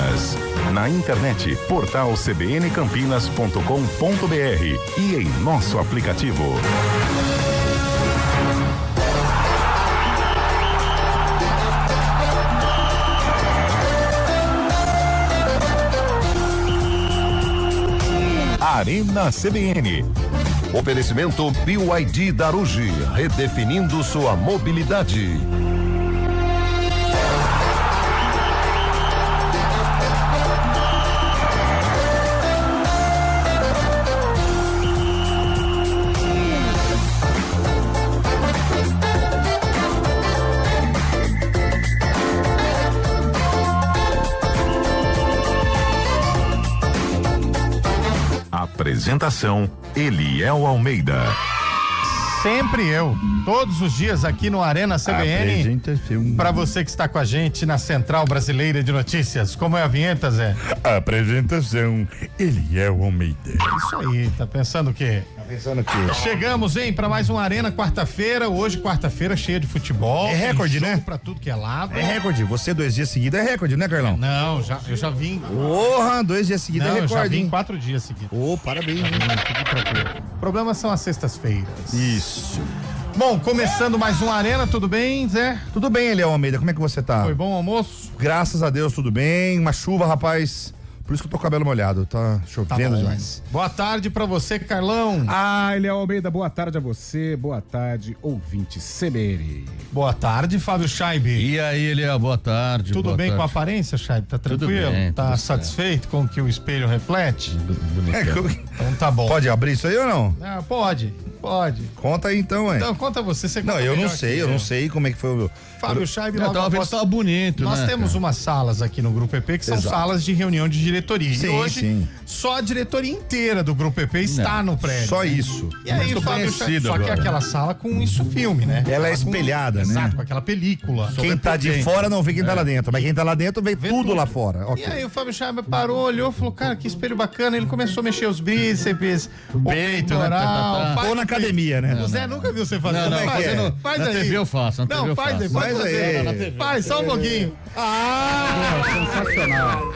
Campinas. Na internet, portal cbncampinas.com.br e em nosso aplicativo. Arena CBN. Oferecimento BYD Darugi, redefinindo sua mobilidade. Apresentação: Eliel Almeida. Sempre eu, todos os dias aqui no Arena CBN, para você que está com a gente na Central Brasileira de Notícias. Como é a vinheta, Zé? Apresentação: Eliel Almeida. Isso aí, tá pensando o quê? Chegamos, hein, para mais um Arena quarta-feira. Hoje, quarta-feira, cheia de futebol. É recorde, jogo né? Pra tudo que é lado. É recorde. Você 2 dias seguidos é recorde, né, Carlão? Não, eu já vim. Porra, 2 dias seguidos Não, é eu já recorde, vim hein? 4 dias seguidos. Ô, parabéns, hein? Tudo tranquilo. O problema são as sextas-feiras. Isso. Bom, começando mais um Arena, tudo bem, Zé? Tudo bem, Eliel Almeida, como é que você tá? Foi bom o almoço? Graças a Deus, tudo bem. Uma chuva, rapaz. Por isso que eu tô com o cabelo molhado, tá chovendo demais. Boa tarde pra você, Carlão. Eliel Almeida, boa tarde a você, boa tarde, ouvinte CBN. Boa tarde, Fábio Scheibe. E aí, Eliel, boa tarde. Tudo boa bem tarde. com a aparência, Scheibe? Tá tranquilo? bem, tá tudo satisfeito com o que o espelho reflete? Então tá bom. Pode abrir isso aí ou não? Ah, pode. Conta aí então, ué. Então conta você Não, conta eu não melhor sei, que eu não sei como é que foi o... Fábio Scheibe, Eu logo tava vendo após- que tava bonito, Nós né, temos cara? umas salas aqui no Grupo EP que são Exato. salas de reunião de diretoria. Sim, e hoje, sim. só a diretoria inteira do Grupo EP está no prédio. Só isso. E aí, Muito Fábio Scheibe, conhecido só que agora. aquela sala com isso filme, né? Ela é Com- espelhada, né? Exato, com aquela película. Quem tá de fora não vê quem tá lá dentro, mas quem tá lá dentro vê tudo lá fora. E aí o Fábio Scheibe parou, olhou, falou, cara, que espelho bacana. Ele começou a mexer os bíceps, o peito, né? peitoral. Ou na academia, né? O Zé nunca viu você fazer. Não, Faz, que é? faz Na aí. TV eu faço, na TV Não, eu faz faço. aí, faz Faz aí. aí. Faz, só um pouquinho. Sensacional.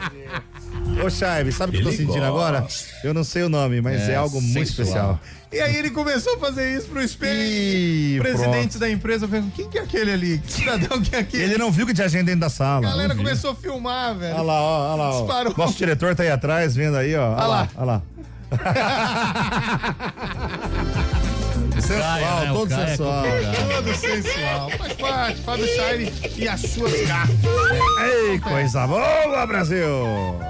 Ô, Chaibe, sabe o que eu tô sentindo agora? Eu não sei o nome, mas é algo muito sensual. especial. E aí ele começou a fazer isso pro espelho. Ih, O presidente pronto. da empresa falou, quem que é aquele ali? Que cidadão que é aquele? Ele não viu que tinha gente dentro da sala. A galera começou a filmar, velho. Olha lá, ó, olha lá. Ó. Disparou. Nosso diretor tá aí atrás, vendo aí, ó. Olha lá. Olha lá. Sensual, Caia, né? O todo Caia é sensual. complicado. Todo sensual. Faz parte, Fábio Scheibe e as suas garfas. Ei, coisa boa, Brasil!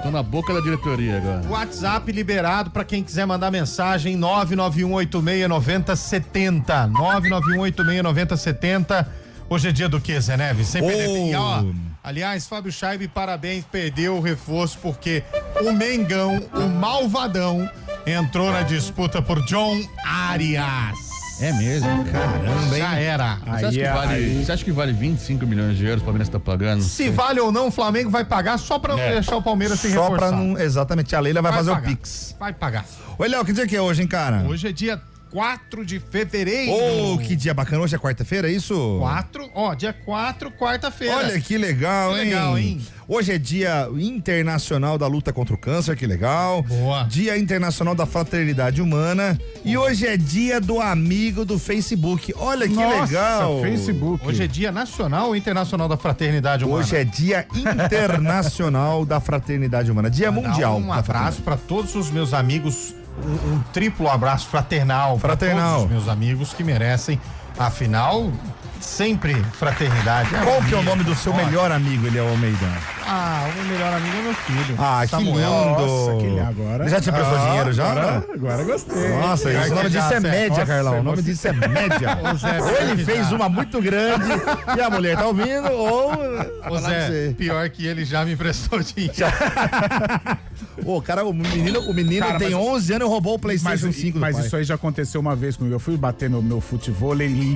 Tô na boca da diretoria agora. WhatsApp liberado para quem quiser mandar mensagem 991869070. 991869070. Hoje é dia do que, Zé Neves? Sem perder. E, ó, aliás, Fábio Scheibe, parabéns, perdeu o reforço porque o Mengão, o malvadão, entrou na disputa por John Arias. É mesmo? Caramba, Já hein? era. Você acha que vale 25 milhões de euros o Palmeiras tá pagando? Se vale ou não, o Flamengo vai pagar só pra não deixar o Palmeiras se Só reforçar. pra não. Exatamente, a Leila vai fazer pagar. o Pix. Vai pagar. Oi, Léo, que dia que é hoje, hein, cara? Hoje é dia 4 de fevereiro. Ô, que dia bacana. Hoje é quarta-feira, é isso? 4, ó, dia 4, quarta-feira. Olha que legal, Que hein? legal, hein? Hoje é dia internacional da luta contra o câncer, que legal. Boa. Dia internacional da fraternidade humana. E hoje é dia do amigo do Facebook. Olha que legal. Facebook. Hoje é dia nacional ou internacional da fraternidade humana? Hoje é dia internacional da fraternidade humana. Dia mundial. Um da abraço pra todos os meus amigos, um triplo abraço fraternal. Pra Fraternal. todos os meus amigos que merecem, afinal, sempre fraternidade. Qual que é o nome do seu melhor amigo, Eliel Almeida? Ah, o meu melhor amigo é meu filho. Ah, Samuel. que lindo. Nossa, que agora. Ele já te prestou dinheiro, já? Agora gostei. Nossa, Pior o que nome já, disso é Zé. média, Nossa, Carlão. O nome você- disso é média. Ô, Zé, Ou ele pior que fez já. uma muito grande e a mulher tá ouvindo, ou. Ô Zé, pior que ele já me emprestou dinheiro. Ô, cara, o menino Cara, tem mas- 11 anos e roubou o PlayStation 5 do mas pai. isso aí já aconteceu uma vez comigo. Eu fui bater meu futebol,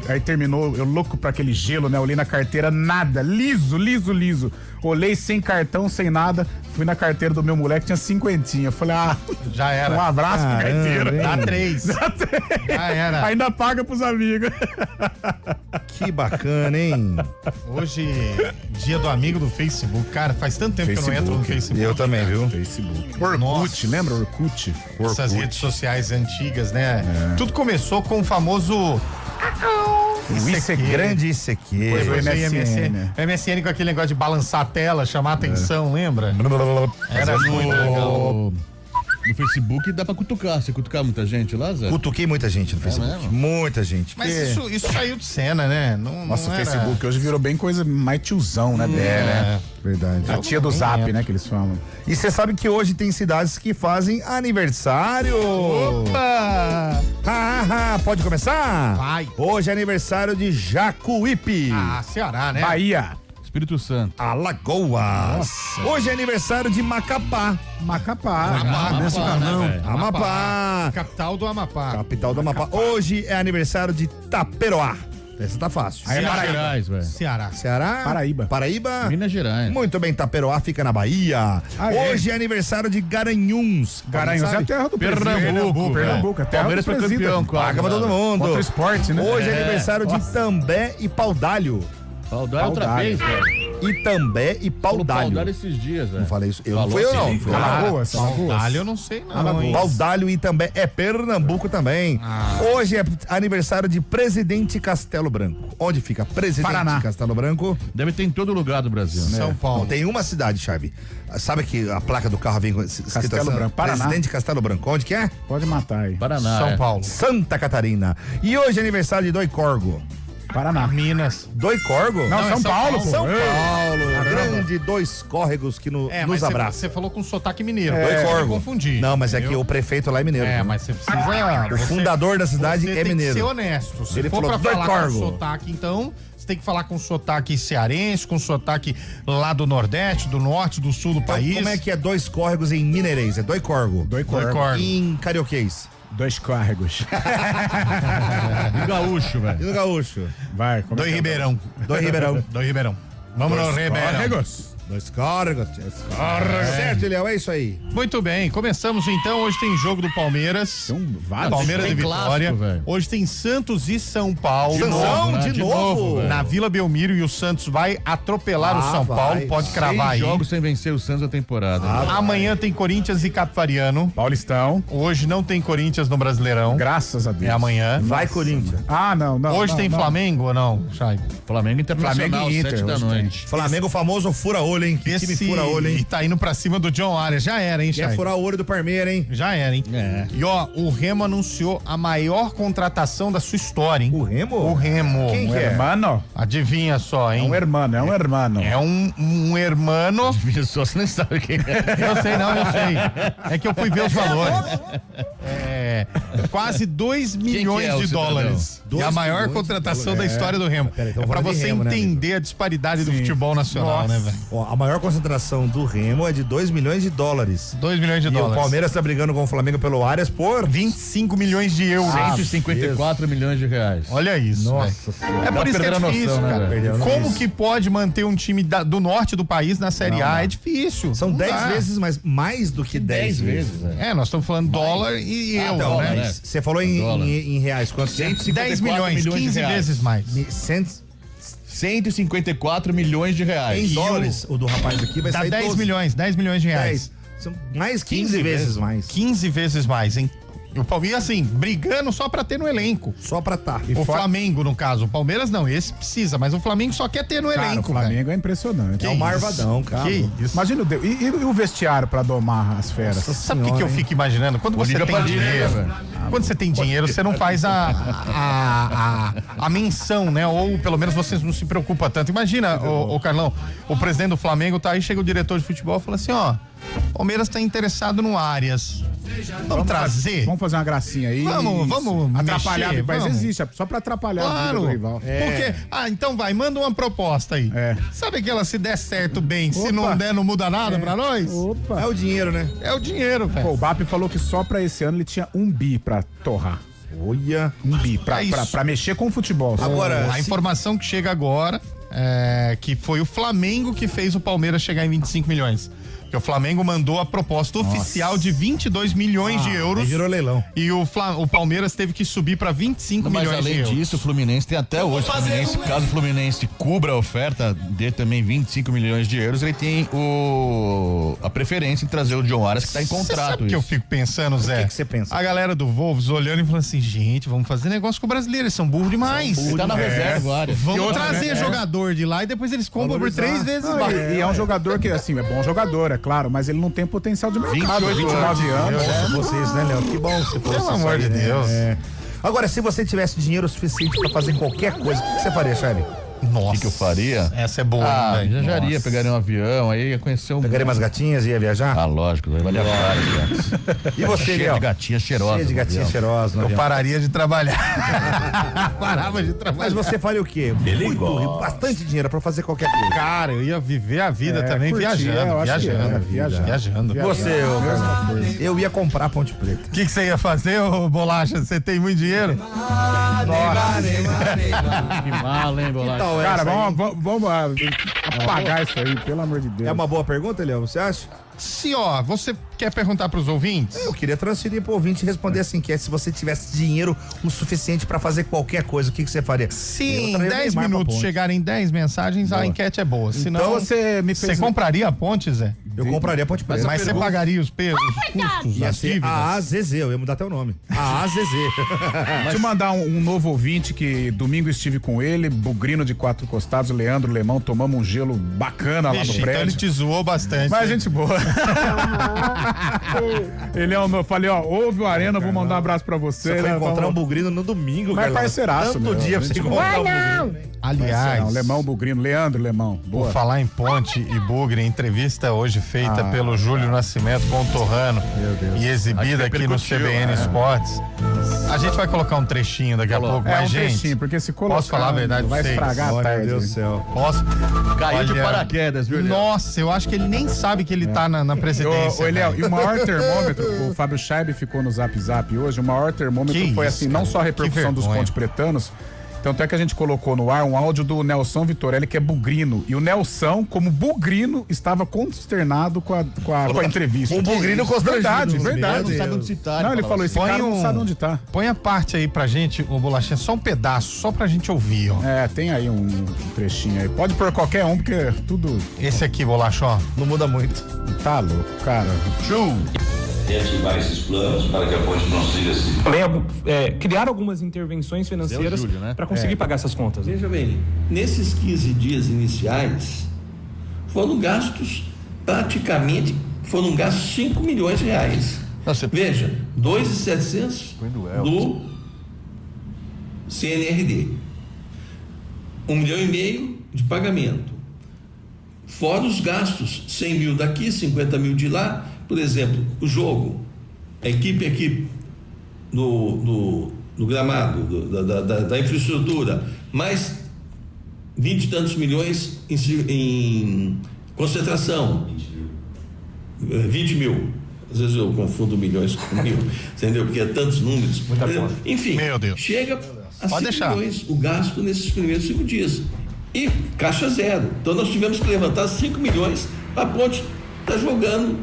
aí terminou, eu louco pra aquele gelo, né? Olhei na carteira, nada, liso. Olhei sem cartão, sem nada. Fui na carteira do meu moleque, tinha 50. Falei, Já era. um abraço pra Caramba, carteira. hein? Dá 3. Já era. Ainda paga pros amigos. Que bacana, hein? Hoje, dia do amigo do Facebook. Cara, faz tanto tempo que eu não entro no Facebook. Eu também, viu? Facebook. Orkut, Nossa. lembra Orkut? Essas redes sociais antigas, né? Tudo começou com o famoso... Isso é grande, isso aqui. Foi o MSN. MSN com aquele negócio de balançar a tela, chamar a atenção, lembra? Era muito legal. No Facebook dá pra cutucar. Você cutucar muita gente lá, Zé? Cutuquei muita gente no Facebook. mesmo? Muita gente. Mas porque- isso saiu de cena, né? Não, Nossa, não o era- Facebook hoje virou bem coisa mais tiozão, né? né? Verdade. A tia do Zap, né, que eles falam. E você sabe que hoje tem cidades que fazem aniversário. Opa! Pode começar? Vai. Hoje é aniversário de Jacuípe. Ah, Ceará, né? Bahia. Espírito Santo. Alagoas. Hoje é aniversário de Macapá. Macapá. Né, Amapá. Capital do Amapá. Capital do Amapá. Hoje é aniversário de Taperoá. Essa tá fácil. Aí é Minas Paraíba. Gerais, velho. Ceará. Ceará? Paraíba. Paraíba? Minas Gerais. Muito bem, Taperoá fica na Bahia. Ah, é? Hoje é aniversário de Garanhuns. Garanhuns é a Sabe? terra do Pernambuco, Pernambuco, a terra Palmeiras do foi presídio. campeão, quase. Paga pra todo mundo. Contra o esporte, né? Hoje é aniversário de Nossa. També e Paudalho. Paudalho outra Paudalho. vez, velho. Itambé e Falou Paudalho. Paudalho esses dias, velho. Não falei isso. Eu não Falou fui eu, sim. não. Foi Alagoas, Alagoas. Paudalho eu não sei não, Alagoas. hein? Paudalho e também é Pernambuco também. Hoje é aniversário de Presidente Castelo Branco. Onde fica Presidente Paraná. Castelo Branco? Deve ter em todo lugar do Brasil, né? São Paulo. Não, tem uma cidade, Charlie. Sabe que a placa do carro vem com escrito Castelo assim, Branco, Paraná. Presidente Castelo Branco. Onde que é? Pode matar aí. Paraná. São é. Paulo. Santa Catarina. E hoje é aniversário de Doicorgo. Paraná. Minas. Doicorgo? Não, São Paulo, pô. São Ei. Paulo. Grande Dois Córregos que nos Mas abraça. você falou com sotaque mineiro. Doicorgo. Eu confundi. Não, mas é entendeu? que o prefeito lá é mineiro. É, mas você precisa... O fundador da cidade você é tem mineiro. que ser honesto. Se Ele for falou pra falar com Doicorgo. sotaque, então, você tem que falar com sotaque cearense, com sotaque lá do Nordeste, do Norte, do Sul do Então, país. como é que é Dois Córregos em mineirês? É Doicorgo. Doicorgo. E em carioquês? Dois córregos. E gaúcho, E velho. no gaúcho? Vai, como é Doi que é? Ribeirão. Doi Ribeirão. Doi Ribeirão. Vamos no Ribeirão. Córregos. Dois Córregos. Certo, Léo, é isso aí. Muito bem, começamos então. Hoje tem jogo do Palmeiras. São vários. Palmeiras tem e Vitória. clássico, velho. Hoje tem Santos e São Paulo. Sansão, né? de novo? velho. Na Vila Belmiro, e o Santos vai atropelar o São vai. Paulo. Pode cravar 6 aí. jogos sem vencer o Santos a temporada. Amanhã tem Corinthians e Capivariano. Paulistão. Hoje não tem Corinthians no Brasileirão. Graças a Deus. É amanhã. Vai, Corinthians. Ah, não. Hoje não, tem não. Flamengo ou não, Chay? Flamengo Internacional, Flamengo e Inter, 7 da hoje noite. Flamengo famoso fura-olho, hein? Que time fura-olho, E hein? tá indo pra cima do John Arias. Já era, hein, Quer Chay? furar o olho do Parmeira, hein? Já era, hein? É. E ó, o Remo anunciou a maior contratação da sua história, hein? O Remo? O Remo. Quem Um que é? hermano? Adivinha só, É hein? um hermano. É um hermano. Só você nem sabe quem é. Eu sei, não, eu sei. É que eu fui ver os valores. É, quase 2 milhões é o de cidadão? dólares. É 2 a maior milhões de contratação da dólares. história do Remo. Peraí, então É pra vamos de você Remo, né, entender a disparidade do futebol nacional, né, velho? Ó, a maior concentração do Remo é de 2 milhões de dólares. 2 milhões de E dólares. o Palmeiras tá brigando com o Flamengo pelo Arias por 25 milhões de euros. 154 milhões de reais. Olha isso. Nossa velho. É Tá por isso que é perdendo a difícil, noção, né, cara. velho? Perdeu a Como noção. que pode manter um time do norte do país na Série A? não. É difícil. São Não 10 dá. vezes mais do que 10 vezes. velho. É, nós estamos falando dólar e euro, Não, né? mas você falou em, Dólar. em reais, quanto? 10 milhões, 15 de reais. vezes mais. 100 154 milhões de reais. em dólares. O do rapaz aqui vai Dá sair 10 12. milhões, 10 milhões de reais. 10. São mais 15 vezes mais. 15 vezes mais, hein? E o Palmeiras, assim, brigando só pra ter no elenco. Só pra tá. O Flamengo, no caso. O Palmeiras não, esse precisa, mas o Flamengo só quer ter no Cara, o elenco, velho. Flamengo é impressionante. É um marvadão, cara. Que isso? Imagina e o vestiário pra domar as feras? Sabe o que eu fico imaginando? Quando você Liga tem pra dinheiro, velho. quando você tem dinheiro, você não faz a menção, né? Ou pelo menos você não se preocupa tanto. Imagina, o Carlão, o presidente do Flamengo tá aí, chega o diretor de futebol e fala assim, ó, Palmeiras tá interessado no Arias. Vamos trazer? Vamos fazer uma gracinha aí. Vamos atrapalhar, mexer, mas vamos. existe, só pra atrapalhar a vida Claro. do rival. Porque, então vai, manda uma proposta aí. É. Sabe aquela se der certo bem, se Opa. não der não muda nada pra nós? Opa. É o dinheiro, né? É o dinheiro, Pô, velho. o BAP falou que só pra esse ano ele tinha 1 bi pra torrar. Olha. 1 bi, pra, É isso. pra mexer com o futebol. Agora, A informação que chega agora é que foi o Flamengo que fez o Palmeiras chegar em 25 milhões. Porque o Flamengo mandou a proposta oficial de 22 milhões de euros. Aí virou leilão. E o Palmeiras teve que subir para 25 Mas milhões de além euros. disso, o Fluminense tem até hoje. Caso o Fluminense cubra a oferta, dê também 25 milhões de euros, ele tem a preferência em trazer o John Aras, que está em Você contrato. sabe o que eu fico pensando, Zé? que você pensa? A galera do Wolves olhando e falando assim, gente, vamos fazer negócio com o brasileiro, eles são burros demais. Ele tá na reserva agora. Vamos trazer jogador de lá e depois eles compram por 3 vezes mais. E é um jogador que, assim, é bom jogador, é claro, mas ele não tem potencial de mercado. 29 anos. Vocês, né, Léo? Que bom você falou Pelo amor de Deus. Agora, se você tivesse dinheiro suficiente pra fazer qualquer coisa, o que você faria, Charlie? Nossa. O que eu faria? Essa é boa, hein, velho? Viajaria, Nossa. pegaria um avião, aí ia conhecer um. Pegaria umas gatinhas e ia viajar? Ah, lógico, vai valer várias. E você, Cheio Léo? de gatinha cheirosa. Cheio de gatinha cheirosa no Eu avião. pararia de trabalhar. Parava de trabalhar. Mas você faria o quê? Bastante dinheiro pra fazer qualquer coisa. Cara, eu ia viver a vida também curtir, viajando, eu acho que viajando. Você, eu ia comprar a Ponte Preta. O que você ia fazer, ô Bolacha? Você tem muito dinheiro? Que mal, hein, Bolacha? Cara, vamos apagar isso aí, pelo amor de Deus. É uma boa pergunta, Léo, você acha? Se, ó, você quer perguntar pros ouvintes? Eu queria transferir pro ouvinte e responder assim, que é se você tivesse dinheiro o suficiente pra fazer qualquer coisa, o que você faria? Se Eu em traria o 10 Neymar pra minutos Ponte. chegarem 10 mensagens, a enquete é boa. Senão, Então você me fez. você compraria a ponte, Zé? Eu compraria a Ponte Preta. Mas você pagaria os pesos, os custos, Ia as ser dívidas? a AZZ, eu ia mudar até o nome. A AZZ. Deixa eu mandar um novo ouvinte que domingo estive com ele, Bugrino de Quatro Costados, Leandro Lemão, tomamos um gelo bacana lá no Vixe, então prédio. ele te zoou bastante. Mas né? gente boa. Ele é o meu. Falei, ó, ouve o Arena, vou mandar um abraço pra você. Você foi né? encontrar um Vamos- bugrino no domingo, Mas é Carlão. parceiraço, Tanto meu. dia pra você Gente encontrar boa. um bugrino. Aliás, Não, Lemão, Bugrino, Leandro Lemão. por Boa. falar em ponte e bugre, entrevista hoje feita pelo Júlio Nascimento com o Torrano e exibida aqui no CBN Esportes. A gente vai colocar um trechinho daqui a pouco, É mas um gente, trechinho, porque se colocar, posso falar a verdade pra vai vocês? estragar a Olha, tarde. meu Deus do céu. posso? Caiu de Olha, paraquedas, viu, Léo? Nossa, eu acho que ele nem sabe que ele tá na presidência. Ô, Léo, velho. e o maior termômetro, o Fábio Scheib ficou no Zap Zap hoje, o maior termômetro Que foi isso, assim, cara, não só a que repercussão dos vergonha. pontos pretanos, tanto é que a gente colocou no ar um áudio do Nelson Vitorelli, que é bugrino, e o Nelson, como bugrino, estava consternado com a entrevista. Um bugrino constrangido. Verdade, Meu verdade. Não sabe onde se tá. Não, ele falou, esse cara não sabe onde tá. Põe a parte aí pra gente, ô Bolachinha, só um pedaço, só pra gente ouvir, ó. É, tem aí um trechinho aí. Pode pôr qualquer um, porque tudo Esse aqui, Bolacha, ó. Não muda muito. tá louco, cara. Reativar esses planos para que a ponte não siga assim. Também criar algumas intervenções financeiras Júlio, né? para conseguir pagar essas contas. Veja bem, nesses 15 dias iniciais, foram gastos praticamente, 5 milhões de reais. Nossa, Veja, 2.700 do CNRD, 1,5 milhão de pagamento. Fora os gastos, 100 mil daqui, 50 mil de lá. Por exemplo, o jogo, a equipe no gramado, da infraestrutura, mais 20 e tantos milhões em concentração. 20 mil. Às vezes eu confundo milhões com mil, entendeu? Porque é tantos números. Enfim, Meu Deus. chega a Pode 5 deixar. milhões o gasto nesses primeiros 5 dias. E caixa zero. Então nós tivemos que levantar 5 milhões. A ponte está jogando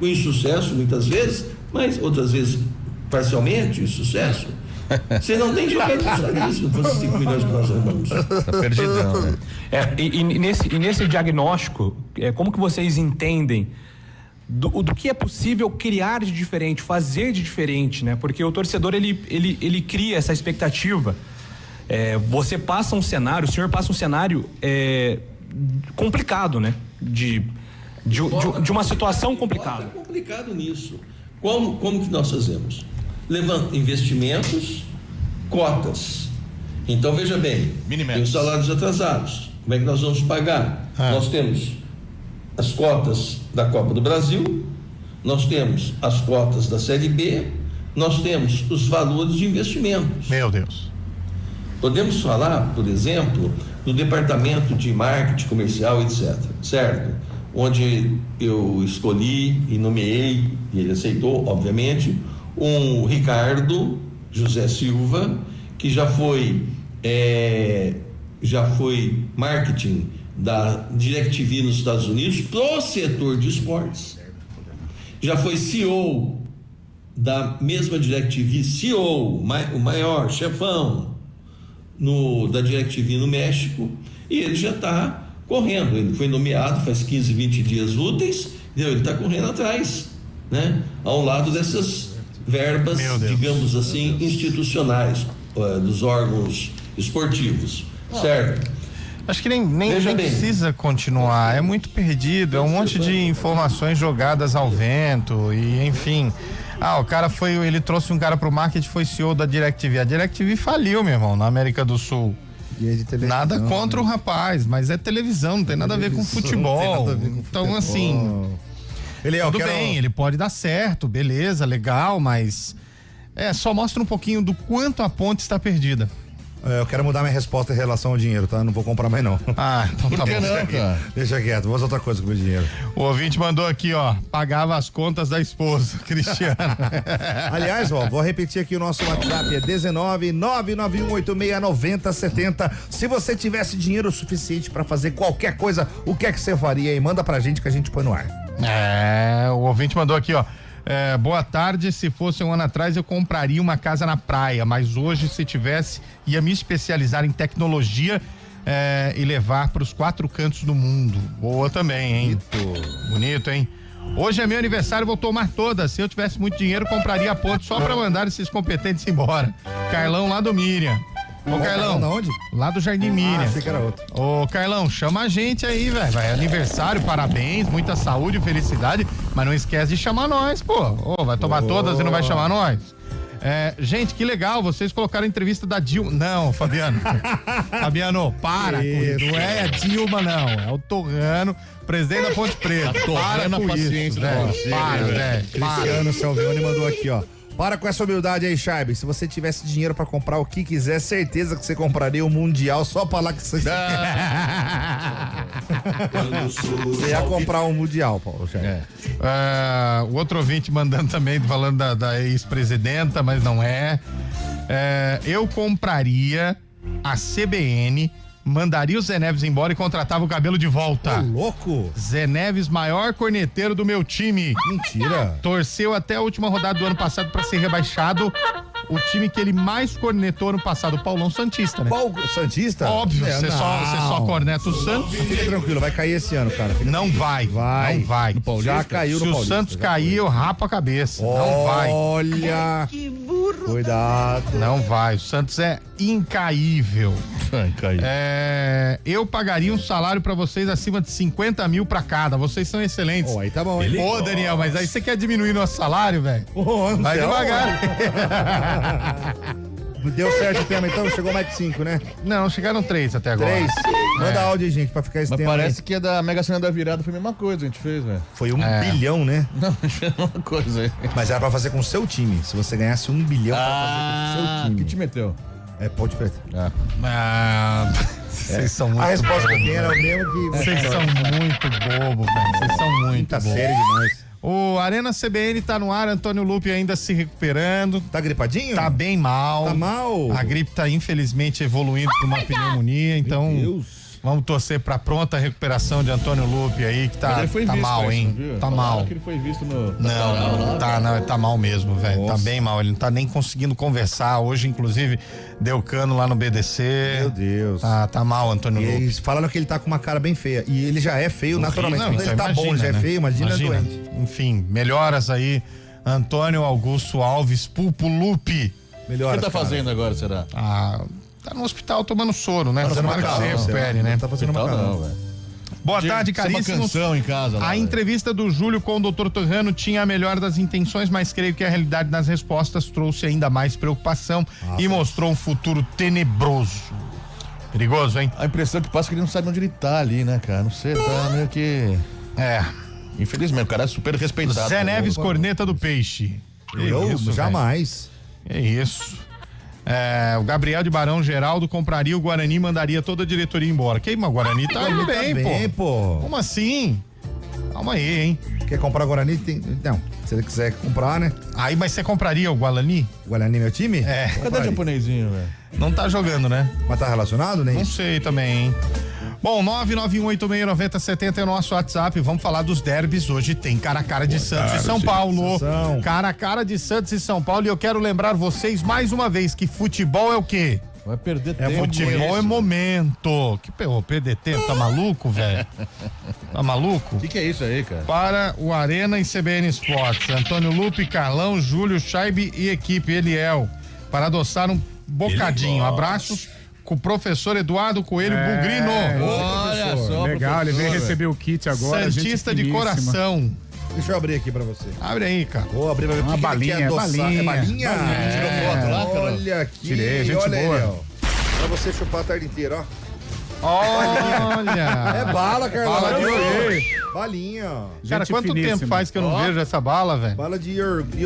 com insucesso muitas vezes, mas outras vezes parcialmente insucesso. Você não tem dinheiro para fazer isso, não fosse 5 milhões que nós arrumamos. Tá perdidão, né? E nesse diagnóstico, como que vocês entendem do que é possível criar de diferente, fazer de diferente, né? Porque o torcedor, ele cria essa expectativa. Você passa um cenário, o senhor passa um cenário complicado, né? De uma situação complicada. Está complicado nisso. Como que nós fazemos? Levanta investimentos, cotas. Então veja bem, tem os salários atrasados. Como é que nós vamos pagar? Nós temos as cotas da Copa do Brasil, nós temos as cotas da Série B, nós temos os valores de investimentos. Meu Deus. Podemos falar, por exemplo, do departamento de marketing comercial, etc., certo? Onde eu escolhi e nomeei, e ele aceitou, obviamente, um Ricardo José Silva, que já foi marketing da DirecTV nos Estados Unidos pro setor de esportes. Já foi CEO da mesma DirecTV, CEO, o maior chefão da DirecTV no México, e ele já está correndo. Ele foi nomeado faz 15, 20 dias úteis, entendeu? Ele está correndo atrás, né? Ao lado dessas verbas, digamos assim, institucionais dos órgãos esportivos, certo? Acho que nem precisa continuar, é muito perdido, é um monte de informações jogadas ao vento e enfim. O cara ele trouxe um cara pro marketing, foi CEO da DirecTV. A DirecTV faliu, meu irmão, na América do Sul. Nada contra o rapaz, mas é televisão, não tem nada a ver com futebol. Então, assim, tudo bem, ele pode dar certo, beleza, legal, mas só mostra um pouquinho do quanto a ponte está perdida. Eu quero mudar minha resposta em relação ao dinheiro, tá? Não vou comprar mais, não. Então tá bom. Não, cara? Deixa quieto, vou fazer outra coisa com o meu dinheiro. O ouvinte mandou aqui, pagava as contas da esposa, Cristiano. Aliás, vou repetir aqui o nosso WhatsApp, é 19-99186-9070. Se você tivesse dinheiro suficiente pra fazer qualquer coisa, o que é que você faria aí? Manda pra gente que a gente põe no ar. O ouvinte mandou aqui, boa tarde, se fosse um ano atrás eu compraria uma casa na praia, mas hoje se tivesse ia me especializar em tecnologia e levar para os 4 cantos do mundo. Boa também, hein? Bonito, hein? Hoje é meu aniversário, vou tomar todas. Se eu tivesse muito dinheiro, compraria a ponte só para mandar esses competentes embora. Carlão lá do Miriam. Ô, Carlão, onde? Lá do Jardim Miriam. Achei que era outro. Ô, Carlão, chama a gente aí, velho. Vai aniversário, parabéns, muita saúde e felicidade, mas não esquece de chamar nós, pô. Vai tomar todas e não vai chamar nós? Gente, que legal, vocês colocaram a entrevista da Dilma. Não, Fabiano. Fabiano, para com isso. Não é a Dilma, não. É o Torrano, presidente da Ponte Preta. Para com isso, velho. Para, velho. Cristiano Salvione mandou aqui, Para com essa humildade aí, Chaibe. Se você tivesse dinheiro pra comprar o que quiser, certeza que você compraria o Mundial só pra lá que você... Você ia comprar um Mundial, Paulo Chaibe. O outro ouvinte mandando também, falando da ex-presidenta, mas não é. Eu compraria a CBN, mandaria o Zé Neves embora e contratava o Cabelo de volta. Louco! Zé Neves, maior corneteiro do meu time. Mentira. Torceu até a última rodada do ano passado pra ser rebaixado. O time que ele mais cornetou no passado, o Paulão Santista, né? Santista? Óbvio, você só corneta o Santos. Fica tranquilo, vai cair esse ano, cara. Não vai. Não vai. Já caiu no Paulista. Se o Santos cair, eu rapo a cabeça. Não vai. Olha. Que burro. Cuidado. Não vai. O Santos é incaível. Eu pagaria um salário pra vocês acima de 50 mil pra cada. Vocês são excelentes. Aí tá bom. Ô, Daniel, mas aí você quer diminuir nosso salário, velho? Vai devagar. Deu certo o tema, então? Chegou mais de 5, né? Não, chegaram 3 até agora. 3. Manda áudio aí, gente, pra ficar esse Mas tema parece aí. que a da Mega Sena da Virada foi a mesma coisa, a gente fez, velho. Foi 1 bilhão, né? Não, foi a mesma coisa aí. Mas era pra fazer com o seu time. Se você ganhasse 1 bilhão pra fazer com o seu time. Que te meteu? Ponte Preta. Vocês são muito A resposta bobo, que tem era o mesmo que... Vocês são muito bobo, velho. Vocês são muito Tá bobo. sério demais. O Arena CBN tá no ar, Antônio Lupe ainda se recuperando. Tá gripadinho? Tá bem mal. Tá mal? A gripe tá infelizmente evoluindo pra uma pneumonia, então vamos torcer pra pronta recuperação de Antônio Lupe aí, que tá mal, hein? Tá mal. Que ele foi visto no... Não, ele tá mal mesmo, velho. Tá bem mal, ele não tá nem conseguindo conversar. Hoje, inclusive, deu cano lá no BDC. Meu Deus. Tá mal, Antônio Lupe. Eles falaram que ele tá com uma cara bem feia. E ele já é feio naturalmente. Não, Quando ele tá bom, ele já é feio, imagina doente. Enfim, melhoras aí. Antônio Augusto Alves Pulpo Lupe. Melhoras. O que tá fazendo agora, será? Tá no hospital tomando soro, né? Fazendo Tomara que macarrão, se recupere, né? Tá fazendo Não, velho. Boa tarde, caríssimos. Uma canção em casa. A entrevista do Júlio com o Dr. Torrano tinha a melhor das intenções, mas creio que a realidade das respostas trouxe ainda mais preocupação e mostrou um futuro tenebroso. Perigoso, hein? A impressão que passa é que ele não sabe onde ele tá ali, né, cara? Não sei, tá meio que... Infelizmente, o cara é super respeitado. Zé Neves, corneta do peixe. Jamais. É isso. O Gabriel de Barão Geraldo compraria o Guarani e mandaria toda a diretoria embora. O Guarani tá indo bem, pô. Como assim? Calma aí, hein? Quer comprar o Guarani? Não, se ele quiser comprar, né? Aí, mas você compraria o Guarani? Guarani, meu time? É. Cadê o japonesinho, velho? Não tá jogando, né? Mas tá relacionado, né? Não sei também, hein? Bom, 991869070 é o nosso WhatsApp. Vamos falar dos derbys. Hoje tem cara a cara de Santos e São Paulo. Cara a cara de Santos e São Paulo. E eu quero lembrar vocês mais uma vez que futebol é o quê? Vai perder tempo. Futebol é momento. Que perder tempo? Tá maluco, velho? Tá maluco? O que é isso aí, cara? Para o Arena e CBN Esportes. Antônio Lupe, Carlão, Júlio, Scheibe e equipe Eliel. Para adoçar um bocadinho. Abraços com o professor Eduardo Coelho Bugrino. Olha só, legal, ele veio receber o kit agora. Santista de coração. Deixa eu abrir aqui pra você. Abre aí, cara. Vou abrir pra ver. Uma balinha, É balinha? Tirou foto lá, cara? Olha aqui. Tirei, gente olha boa. Aí, ó. Pra você chupar a tarde inteira, ó. Olha! É bala, Carlão. Bala de ouro. Balinha, ó. Cara, quanto tempo faz que eu não vejo essa bala, velho? Bala de iogurte.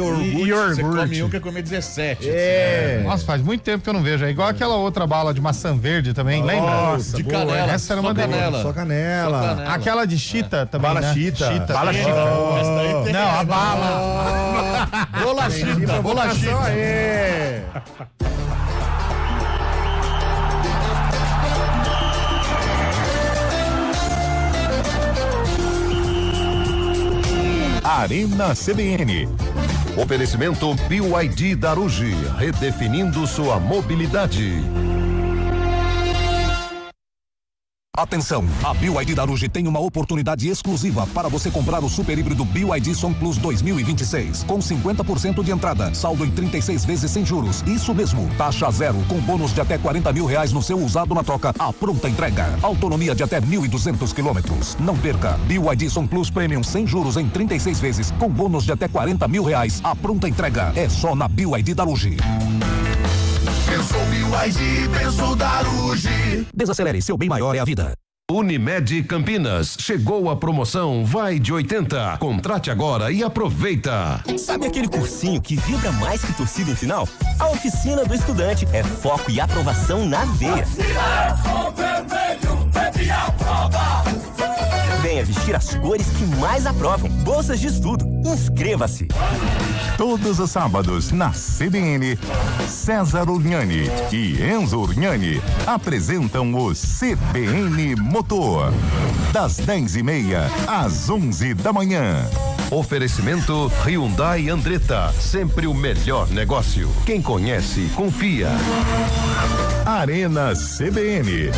Você come um que eu comi 17. É. Nossa, faz muito tempo que eu não vejo. É igual aquela outra bala de maçã verde também, lembra? Nossa, de boa. canela. Essa era uma delícia. Só canela. Aquela de chita também, Bala né? chita. Bala também. chita. Não, a bala. Bolachita. Aê. Arena CBN. Oferecimento BYD Darugi, redefinindo sua mobilidade. Atenção, a BYD Darugi tem uma oportunidade exclusiva para você comprar o super híbrido BYD Som Plus 2026, com 50% de entrada, saldo em 36 vezes sem juros. Isso mesmo, taxa zero, com bônus de até R$40 mil no seu usado na troca, a pronta entrega. Autonomia de até 1.200 quilômetros. Não perca, BYD Som Plus Premium sem juros em 36 vezes, com bônus de até R$40 mil, a pronta entrega. É só na BYD Darugi. Pensou BYD, pensou Darugi. Desacelere, seu bem maior é a vida. Unimed Campinas, chegou a promoção Vai de 80. Contrate agora e aproveita. Sabe aquele cursinho que vibra mais que torcida em final? A Oficina do Estudante é foco e aprovação na veia. Venha vestir as cores que mais aprovam. Bolsas de estudo. Inscreva-se. Todos os sábados na CBN, César Urgnani e Enzo Urgnani apresentam o CBN Motor. Das 10h30 às 11 da manhã. Oferecimento Hyundai Andretta, sempre o melhor negócio. Quem conhece, confia. Arena CBN.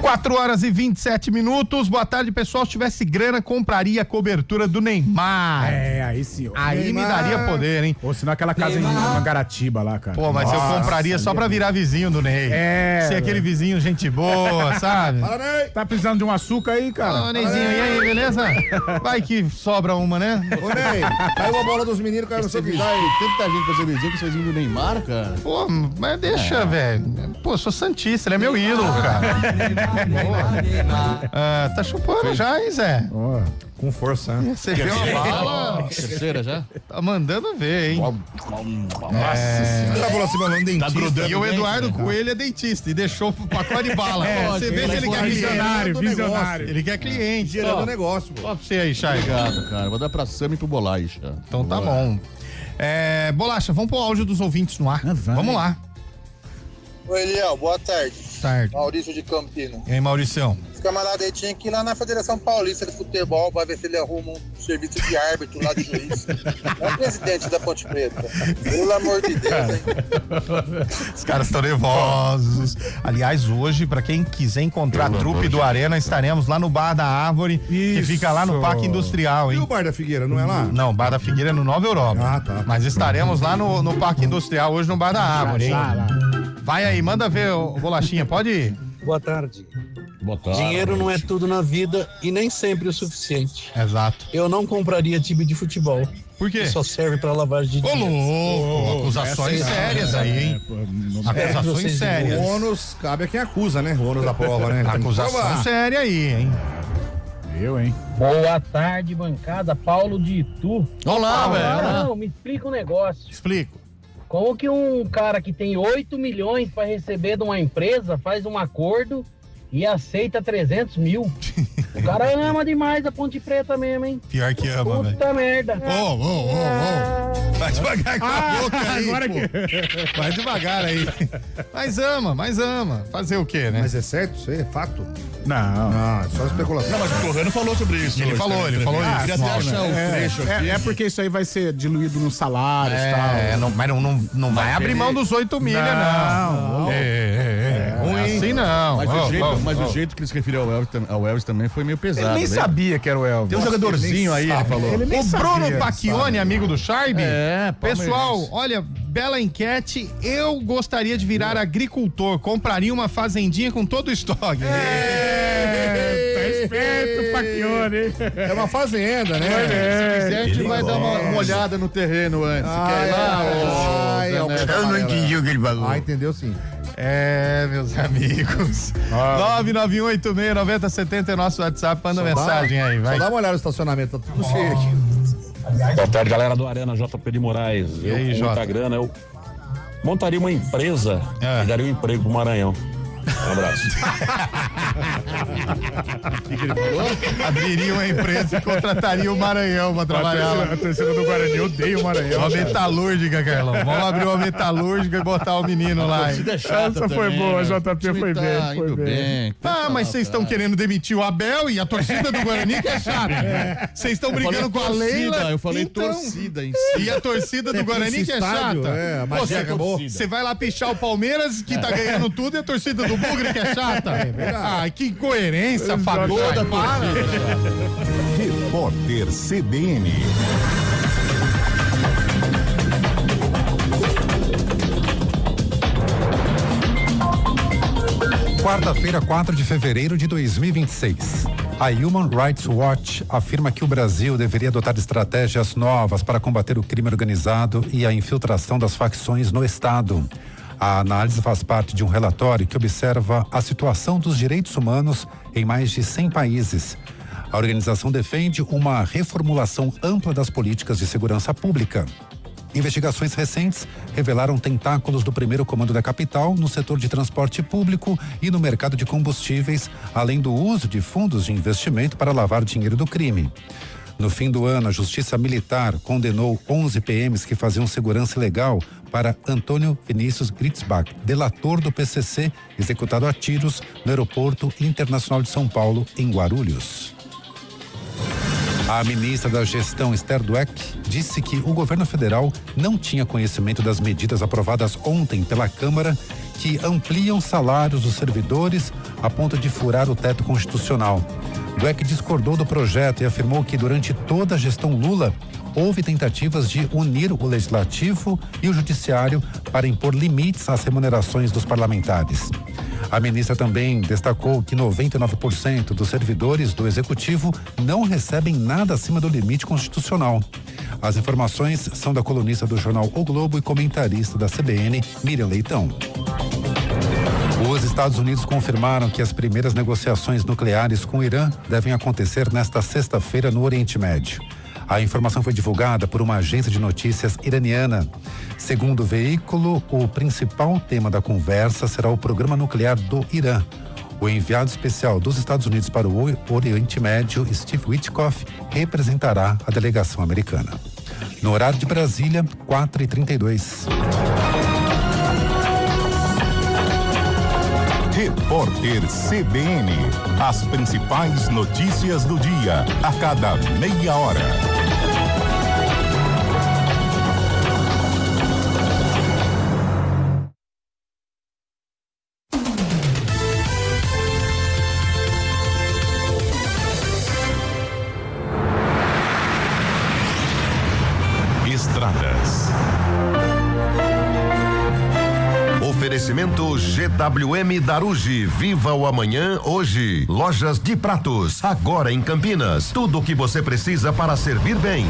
Quatro horas e 27 minutos. Boa tarde, pessoal. Se tivesse grana, compraria a cobertura do Neymar. É, aí sim. Aí Neymar. me daria poder, hein? Ou senão aquela casa em Mangaratiba lá, cara. Pô, mas Nossa, eu compraria só pra virar vizinho do Ney. É. Ser aquele vizinho gente boa, sabe? Fala, Ney. Tá precisando de um açúcar aí, cara? Ô, Neyzinho, e aí, beleza? Vai que sobra uma, né? Ô, Ney, caiu a bola dos meninos, caiu no seu vizinho. Tanta gente pra você dizer que você é vizinho do Neymar, cara. Pô, mas deixa, velho. Pô, sou santista, ele é meu ídolo, cara. Ah, tá chupando já, hein, Zé? Ó, com força, né? Você viu a bala? Terceira já? Tá mandando ver, hein? Nossa senhora. Tá falando assim, mano, dentista. grudando. E o Eduardo Coelho é dentista e deixou o pacote de bala. Você vê que ele quer visionário, cliente. visionário. Ele quer cliente. Gerando Ó, negócio, pô. Ó pra você aí, Chay. Obrigado, cara. Vou dar pra Sam e pro Bolacha. Então tá bom. Bolacha, vamos pôr o áudio dos ouvintes no ar. Vamos lá. Oi, Eliel, boa tarde. Tarde. Maurício de Campina. E aí, Mauricião? Esse camarada aí tinha que ir lá na Federação Paulista de Futebol pra ver se ele arruma um serviço de árbitro lá de juiz. É o presidente da Ponte Preta. Pelo amor de Deus, hein? Os caras estão nervosos. Aliás, hoje, pra quem quiser encontrar a trupe do Arena, estaremos lá no Bar da Árvore, que fica lá no Parque Industrial, E hein? o Bar da Figueira, não é lá? Não, o Bar da Figueira é no Nova Europa. Ah, tá. Mas estaremos lá no Parque Industrial, hoje no Bar da Árvore, hein? Vai aí, manda ver, ô, Bolachinha, pode ir? Boa tarde. Boa tarde. Dinheiro não é tudo na vida e nem sempre o suficiente. Exato. Eu não compraria time de futebol. Por quê? Que só serve pra lavagem de Ô, dinheiro. louco, acusações sérias aí, hein? Acusações sérias. O ônus cabe a quem acusa, né? O ônus da prova, né? Tem que Acusação provar. séria aí, hein? Eu, hein? Boa tarde, bancada. Paulo de Itu. Olá, velho. Não, me explica um negócio. Explico. Como que um cara que tem 8 milhões para receber de uma empresa faz um acordo e aceita 300 mil. O cara ama demais a Ponte Preta mesmo, hein? Pior que ama, velho. Puta merda. Vai devagar com a boca aí, agora pô. Vai devagar aí. Mas ama. Fazer o quê, né? Mas é certo isso aí? É fato? Não, é só especulação. Não, mas o Corrêa falou sobre isso. Ele falou isso. Queria até achar o trecho aqui. É porque isso aí vai ser diluído nos salários e tal. Mas não vai abrir mão dos 8 milha, não. Ruim. Assim não. Mas o jeito que ele se referiu ao Elvis também foi meio pesado. Ele nem né? sabia que era o Elvis. Tem um jogadorzinho aí, ele falou. O Bruno Pacchioni, amigo do Charbe. Pessoal, palmeirense. olha, bela enquete. Eu gostaria de virar agricultor. Compraria uma fazendinha com todo o estoque. Tá esperto, Pacchioni. É uma fazenda, né? Se quiser, a gente vai dar uma olhada no terreno antes. Quer ir lá? Eu não entendi o que ele falou. Entendeu sim. Meus amigos. 991869070 é nosso WhatsApp. Manda mensagem aí, vai. Só dá uma olhada no estacionamento, tá tudo cheio aqui. Boa tarde, galera do Arena JP de Moraes. Eu, aí, com Jota? muita grana, eu montaria uma empresa e daria um emprego pro Maranhão. Um abraço. Abriria uma empresa e contrataria o Maranhão pra trabalhar lá. A torcida do Guarani odeia o Maranhão. Uma metalúrgica, Carlão. Vamos abrir uma metalúrgica e botar o menino lá. hein? Essa foi boa, a JP foi bem. Foi bem. Mas vocês estão querendo demitir o Abel e a torcida do Guarani que é chata. Vocês estão brigando com a Leila. Eu falei então, torcida em si. E a torcida do Guarani que é estádio, chata. a magia acabou. Você vai lá pichar o Palmeiras que tá ganhando tudo e a torcida do Bugre que é chata. Que incoerência, Fábio. Repórter CBN. Quarta-feira, 4 de fevereiro de 2026. A Human Rights Watch afirma que o Brasil deveria adotar estratégias novas para combater o crime organizado e a infiltração das facções no Estado. A análise faz parte de um relatório que observa a situação dos direitos humanos em mais de 100 países. A organização defende uma reformulação ampla das políticas de segurança pública. Investigações recentes revelaram tentáculos do primeiro comando da capital no setor de transporte público e no mercado de combustíveis, além do uso de fundos de investimento para lavar dinheiro do crime. No fim do ano, a Justiça Militar condenou 11 PMs que faziam segurança ilegal para Antônio Vinícius Gritzbach, delator do PCC, executado a tiros no Aeroporto Internacional de São Paulo, em Guarulhos. A ministra da Gestão, Esther Dweck, disse que o governo federal não tinha conhecimento das medidas aprovadas ontem pela Câmara que ampliam salários dos servidores a ponto de furar o teto constitucional. Dweck discordou do projeto e afirmou que durante toda a gestão Lula houve tentativas de unir o legislativo e o judiciário para impor limites às remunerações dos parlamentares. A ministra também destacou que 99% dos servidores do executivo não recebem nada acima do limite constitucional. As informações são da colunista do jornal O Globo e comentarista da CBN, Miriam Leitão. Os Estados Unidos confirmaram que as primeiras negociações nucleares com o Irã devem acontecer nesta sexta-feira no Oriente Médio. A informação foi divulgada por uma agência de notícias iraniana. Segundo o veículo, o principal tema da conversa será o programa nuclear do Irã. O enviado especial dos Estados Unidos para o Oriente Médio, Steve Witkoff, representará a delegação americana. No horário de Brasília, 4h32. Repórter CBN. As principais notícias do dia, a cada meia hora. Estradas. Oferecimento GWM Daruge, viva o amanhã hoje. Lojas de Pratos, agora em Campinas. Tudo o que você precisa para servir bem.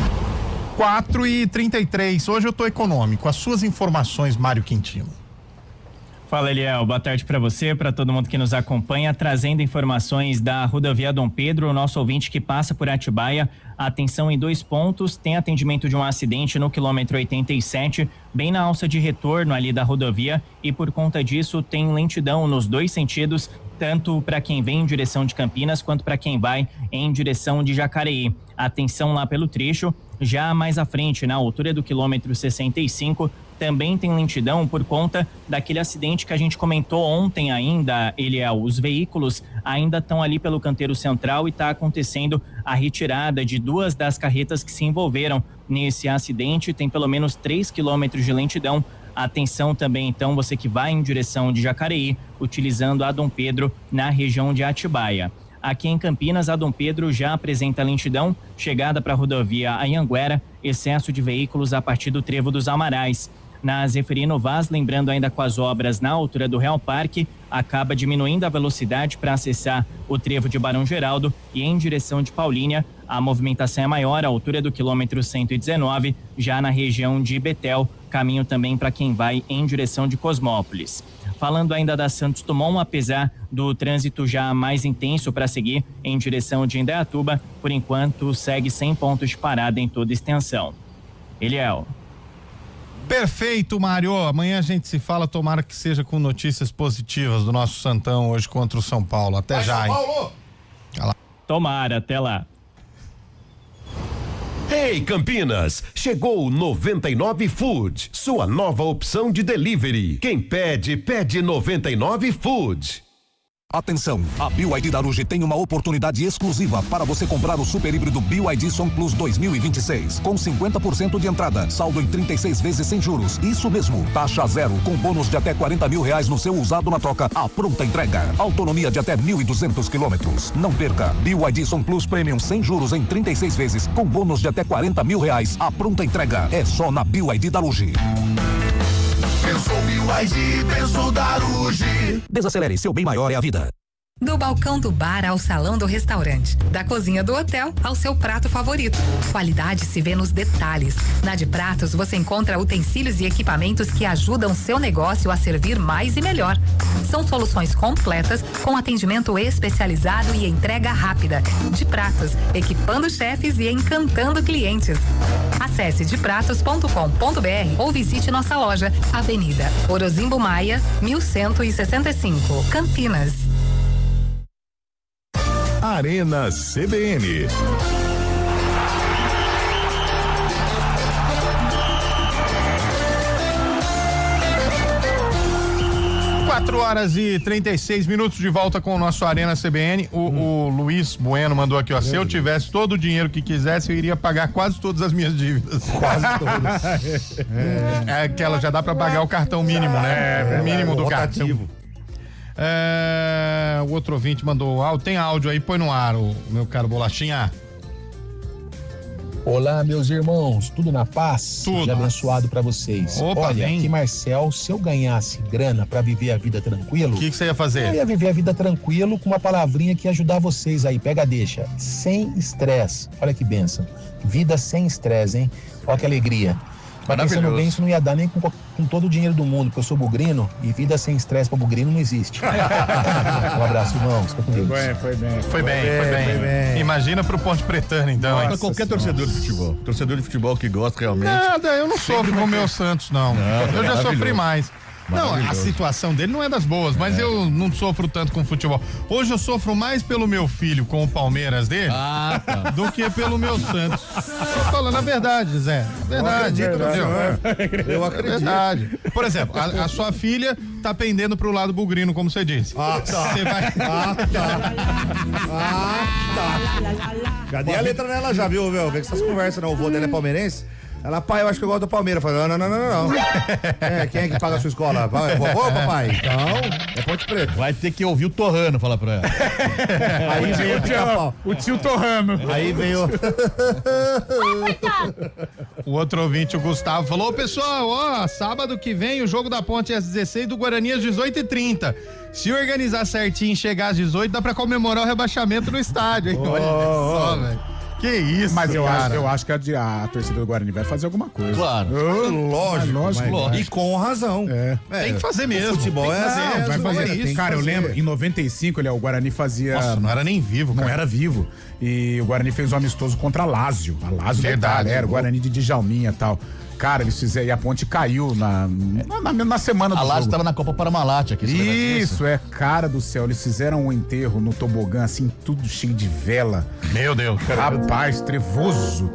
4h33, hoje eu tô econômico. As suas informações, Mário Quintino. Fala, Eliel. Boa tarde para você, para todo mundo que nos acompanha, trazendo informações da rodovia Dom Pedro, o nosso ouvinte que passa por Atibaia. Atenção em 2 pontos, tem atendimento de um acidente no quilômetro 87, bem na alça de retorno ali da rodovia, e por conta disso tem lentidão nos 2 sentidos, tanto para quem vem em direção de Campinas quanto para quem vai em direção de Jacareí. Atenção lá pelo trecho, já mais à frente, na altura do quilômetro 65, também tem lentidão por conta daquele acidente que a gente comentou ontem ainda, Eliel. Os veículos ainda estão ali pelo canteiro central e está acontecendo a retirada de 2 das carretas que se envolveram nesse acidente. Tem pelo menos 3 quilômetros de lentidão. Atenção também, então, você que vai em direção de Jacareí, utilizando a Dom Pedro na região de Atibaia. Aqui em Campinas, a Dom Pedro já apresenta lentidão, chegada para a rodovia Anhanguera, excesso de veículos a partir do Trevo dos Amarais. Na Zeferino Vaz, lembrando ainda com as obras na altura do Real Parque, acaba diminuindo a velocidade para acessar o Trevo de Barão Geraldo e em direção de Paulínia, a movimentação é maior à altura do quilômetro 119, já na região de Betel, caminho também para quem vai em direção de Cosmópolis. Falando ainda da Santos Dumont, apesar do trânsito já mais intenso para seguir em direção de Indaiatuba, por enquanto segue 100 pontos de parada em toda extensão. Eliel. Perfeito, Mário. Amanhã a gente se fala, tomara que seja com notícias positivas do nosso Santão hoje contra o São Paulo. Até já, hein? Tomara, até lá. Ei, Campinas, chegou o 99 Food, sua nova opção de delivery. Quem pede, pede 99 Food. Atenção, a BYD da Aruge tem uma oportunidade exclusiva para você comprar o super híbrido BYD Som Plus 2026, com 50% de entrada, saldo em 36 vezes sem juros. Isso mesmo, taxa zero, com bônus de até R$40 mil no seu usado na troca, a pronta entrega. Autonomia de até 1.200 quilômetros. Não perca, BYD Som Plus Premium sem juros em 36 vezes, com bônus de até R$40 mil, a pronta entrega. É só na BYD da Aruge. Pensou BYD, pensou Daruge. Desacelere, seu bem maior é a vida. Do balcão do bar ao salão do restaurante, da cozinha do hotel ao seu prato favorito. Qualidade se vê nos detalhes. Na De Pratos você encontra utensílios e equipamentos que ajudam seu negócio a servir mais e melhor. São soluções completas com atendimento especializado e entrega rápida. De Pratos, equipando chefes e encantando clientes. Acesse depratos.com.br ou visite nossa loja, Avenida Orozimbo Maia, 1165, Campinas. Arena CBN. Quatro horas e 36 minutos de volta com o nosso Arena CBN. O Luiz Bueno mandou aqui, ó. Se eu tivesse todo o dinheiro que quisesse, eu iria pagar quase todas as minhas dívidas. Quase todas. É aquela, já dá pra pagar o cartão mínimo, né? O mínimo do cartão. O outro ouvinte mandou áudio. Tem áudio aí, põe no ar, o meu caro Bolachinha. Olá, meus irmãos, tudo na paz? Tudo. Seja abençoado pra vocês. Opa, olha, bem. aqui Marcel, se eu ganhasse grana pra viver a vida tranquilo, o que você ia fazer? Eu ia viver a vida tranquilo com uma palavrinha que ia ajudar vocês aí, pega deixa, sem estresse. Olha que bênção, vida sem estresse, hein? Olha que alegria. Mas pensando bem, isso não ia dar nem com todo o dinheiro do mundo, porque eu sou bugrino e vida sem estresse pra bugrino não existe. Um abraço, irmãos. Fica com Deus. Foi bem. Imagina pro Ponte Pretano, então. Pra qualquer torcedor de futebol. Torcedor de futebol que gosta realmente. Nada, eu não sofro com o meu Santos, não. Eu já sofri mais. Não, a situação dele não é das boas, mas eu não sofro tanto com futebol. Hoje eu sofro mais pelo meu filho com o Palmeiras dele do que pelo meu Santos. Tô falando a verdade, Zé. Verdade. Eu acredito. Verdade. Por exemplo, a sua filha tá pendendo pro lado bugrino, como você disse. Você vai. Cadê a letra dela já, viu? Vê que essas conversas, não. O vô dela é palmeirense. Ela, pai, eu acho que eu gosto do Palmeiras. Eu falei, não. Quem é que paga a sua escola? É vovô, papai? Então, é Ponte Preta. Vai ter que ouvir o Torrano falar pra ela. Aí veio o tio Torrano. Aí veio. O outro ouvinte, o Gustavo, falou: pessoal, ó, sábado que vem o jogo da Ponte é às 16, do Guarani às 18h30. Se organizar certinho e chegar às 18, dá pra comemorar o rebaixamento no estádio, hein? Olha só, velho. Que isso, mas eu acho que a torcida do Guarani vai fazer alguma coisa. Claro. Lógico. E com razão. Tem que fazer mesmo. O futebol vai fazer isso. Cara, eu lembro, em 95, o Guarani fazia... Nossa, não era nem vivo, cara. Não era vivo. E o Guarani fez um amistoso contra a Lazio. A Lazio, verdade. Era o Guarani de Djalminha e tal. Cara, eles fizeram. E a ponte caiu na semana do jogo. A Laje estava na Copa Parmalat aqui. Isso, cara do céu. Eles fizeram um enterro no tobogã, assim, tudo cheio de vela. Meu Deus. Rapaz, trevoso.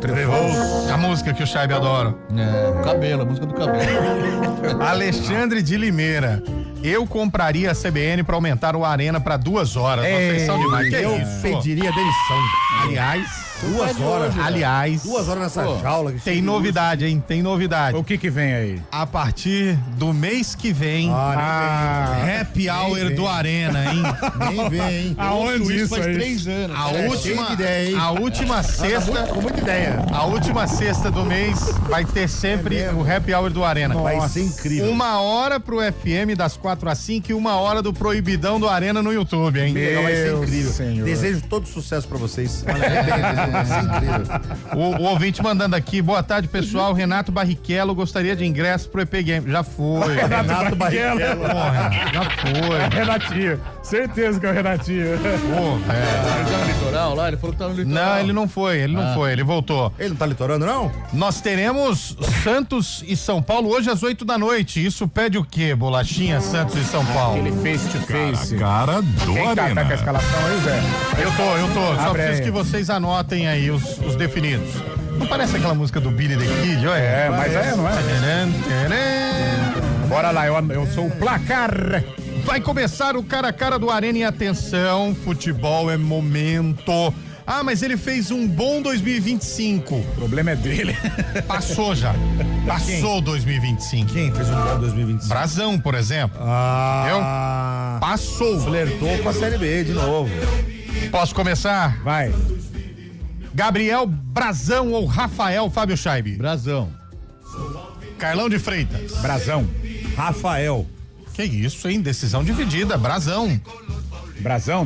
A música que o Chaibe adora. O cabelo, a música do cabelo. Alexandre de Limeira. Eu compraria a CBN pra aumentar o Arena pra 2 horas. Vocês são demais. Eu pediria demissão. Aliás, 2 horas. Aliás, 2 horas nessa jaula. Tem novidade, hein? Tem novidade. O que vem aí? A partir do mês que vem, Happy Hour do Arena, hein? Nem vem, hein? Aonde isso faz aí? 3 anos. A última sexta. Com muita ideia. A última sexta do mês vai ter sempre o Happy Hour do Arena. Vai ser incrível. 1 hora pro FM das 4 às 5 e 1 hora do Proibidão do Arena no YouTube, hein? Vai ser incrível. Senhor. Desejo todo sucesso pra vocês. Vai ser incrível. O ouvinte mandando aqui, boa tarde, pessoal. Renato Barrichello gostaria de ingresso pro EP Game. Já foi. Renato Barrichello. Porra, já foi. Renatinho. Certeza que é o Renatinho. Pô, Ele tá no litoral lá? Ele falou que tá no litoral. Não, ele não foi, ele voltou. Ele não tá litorando, não? Nós teremos Santos e São Paulo hoje às 8 da noite. Isso pede o quê, bolachinha? Santos e São Paulo. Aquele face to face. Cara do Quem tá Arena. com a escalação aí, Zé? Eu tô. Só Abre preciso aí. que vocês anotem aí os definidos. Não parece aquela música do Billy the Kid? Olha. É, mas não é? Bora lá, eu sou o placar. Vai começar o cara a cara do Arena e atenção, futebol é momento. Ah, mas ele fez um bom 2025. O problema é dele. Passou já. Passou 2025. Quem fez um bom 2025? Brasão, por exemplo. Passou. Flertou com a Série B de novo. Posso começar? Vai. Gabriel Brazão ou Rafael Fábio Scheibe? Brasão. Carlão de Freitas. Brasão. Rafael. Que isso, hein? Decisão dividida. Brasão. Brasão?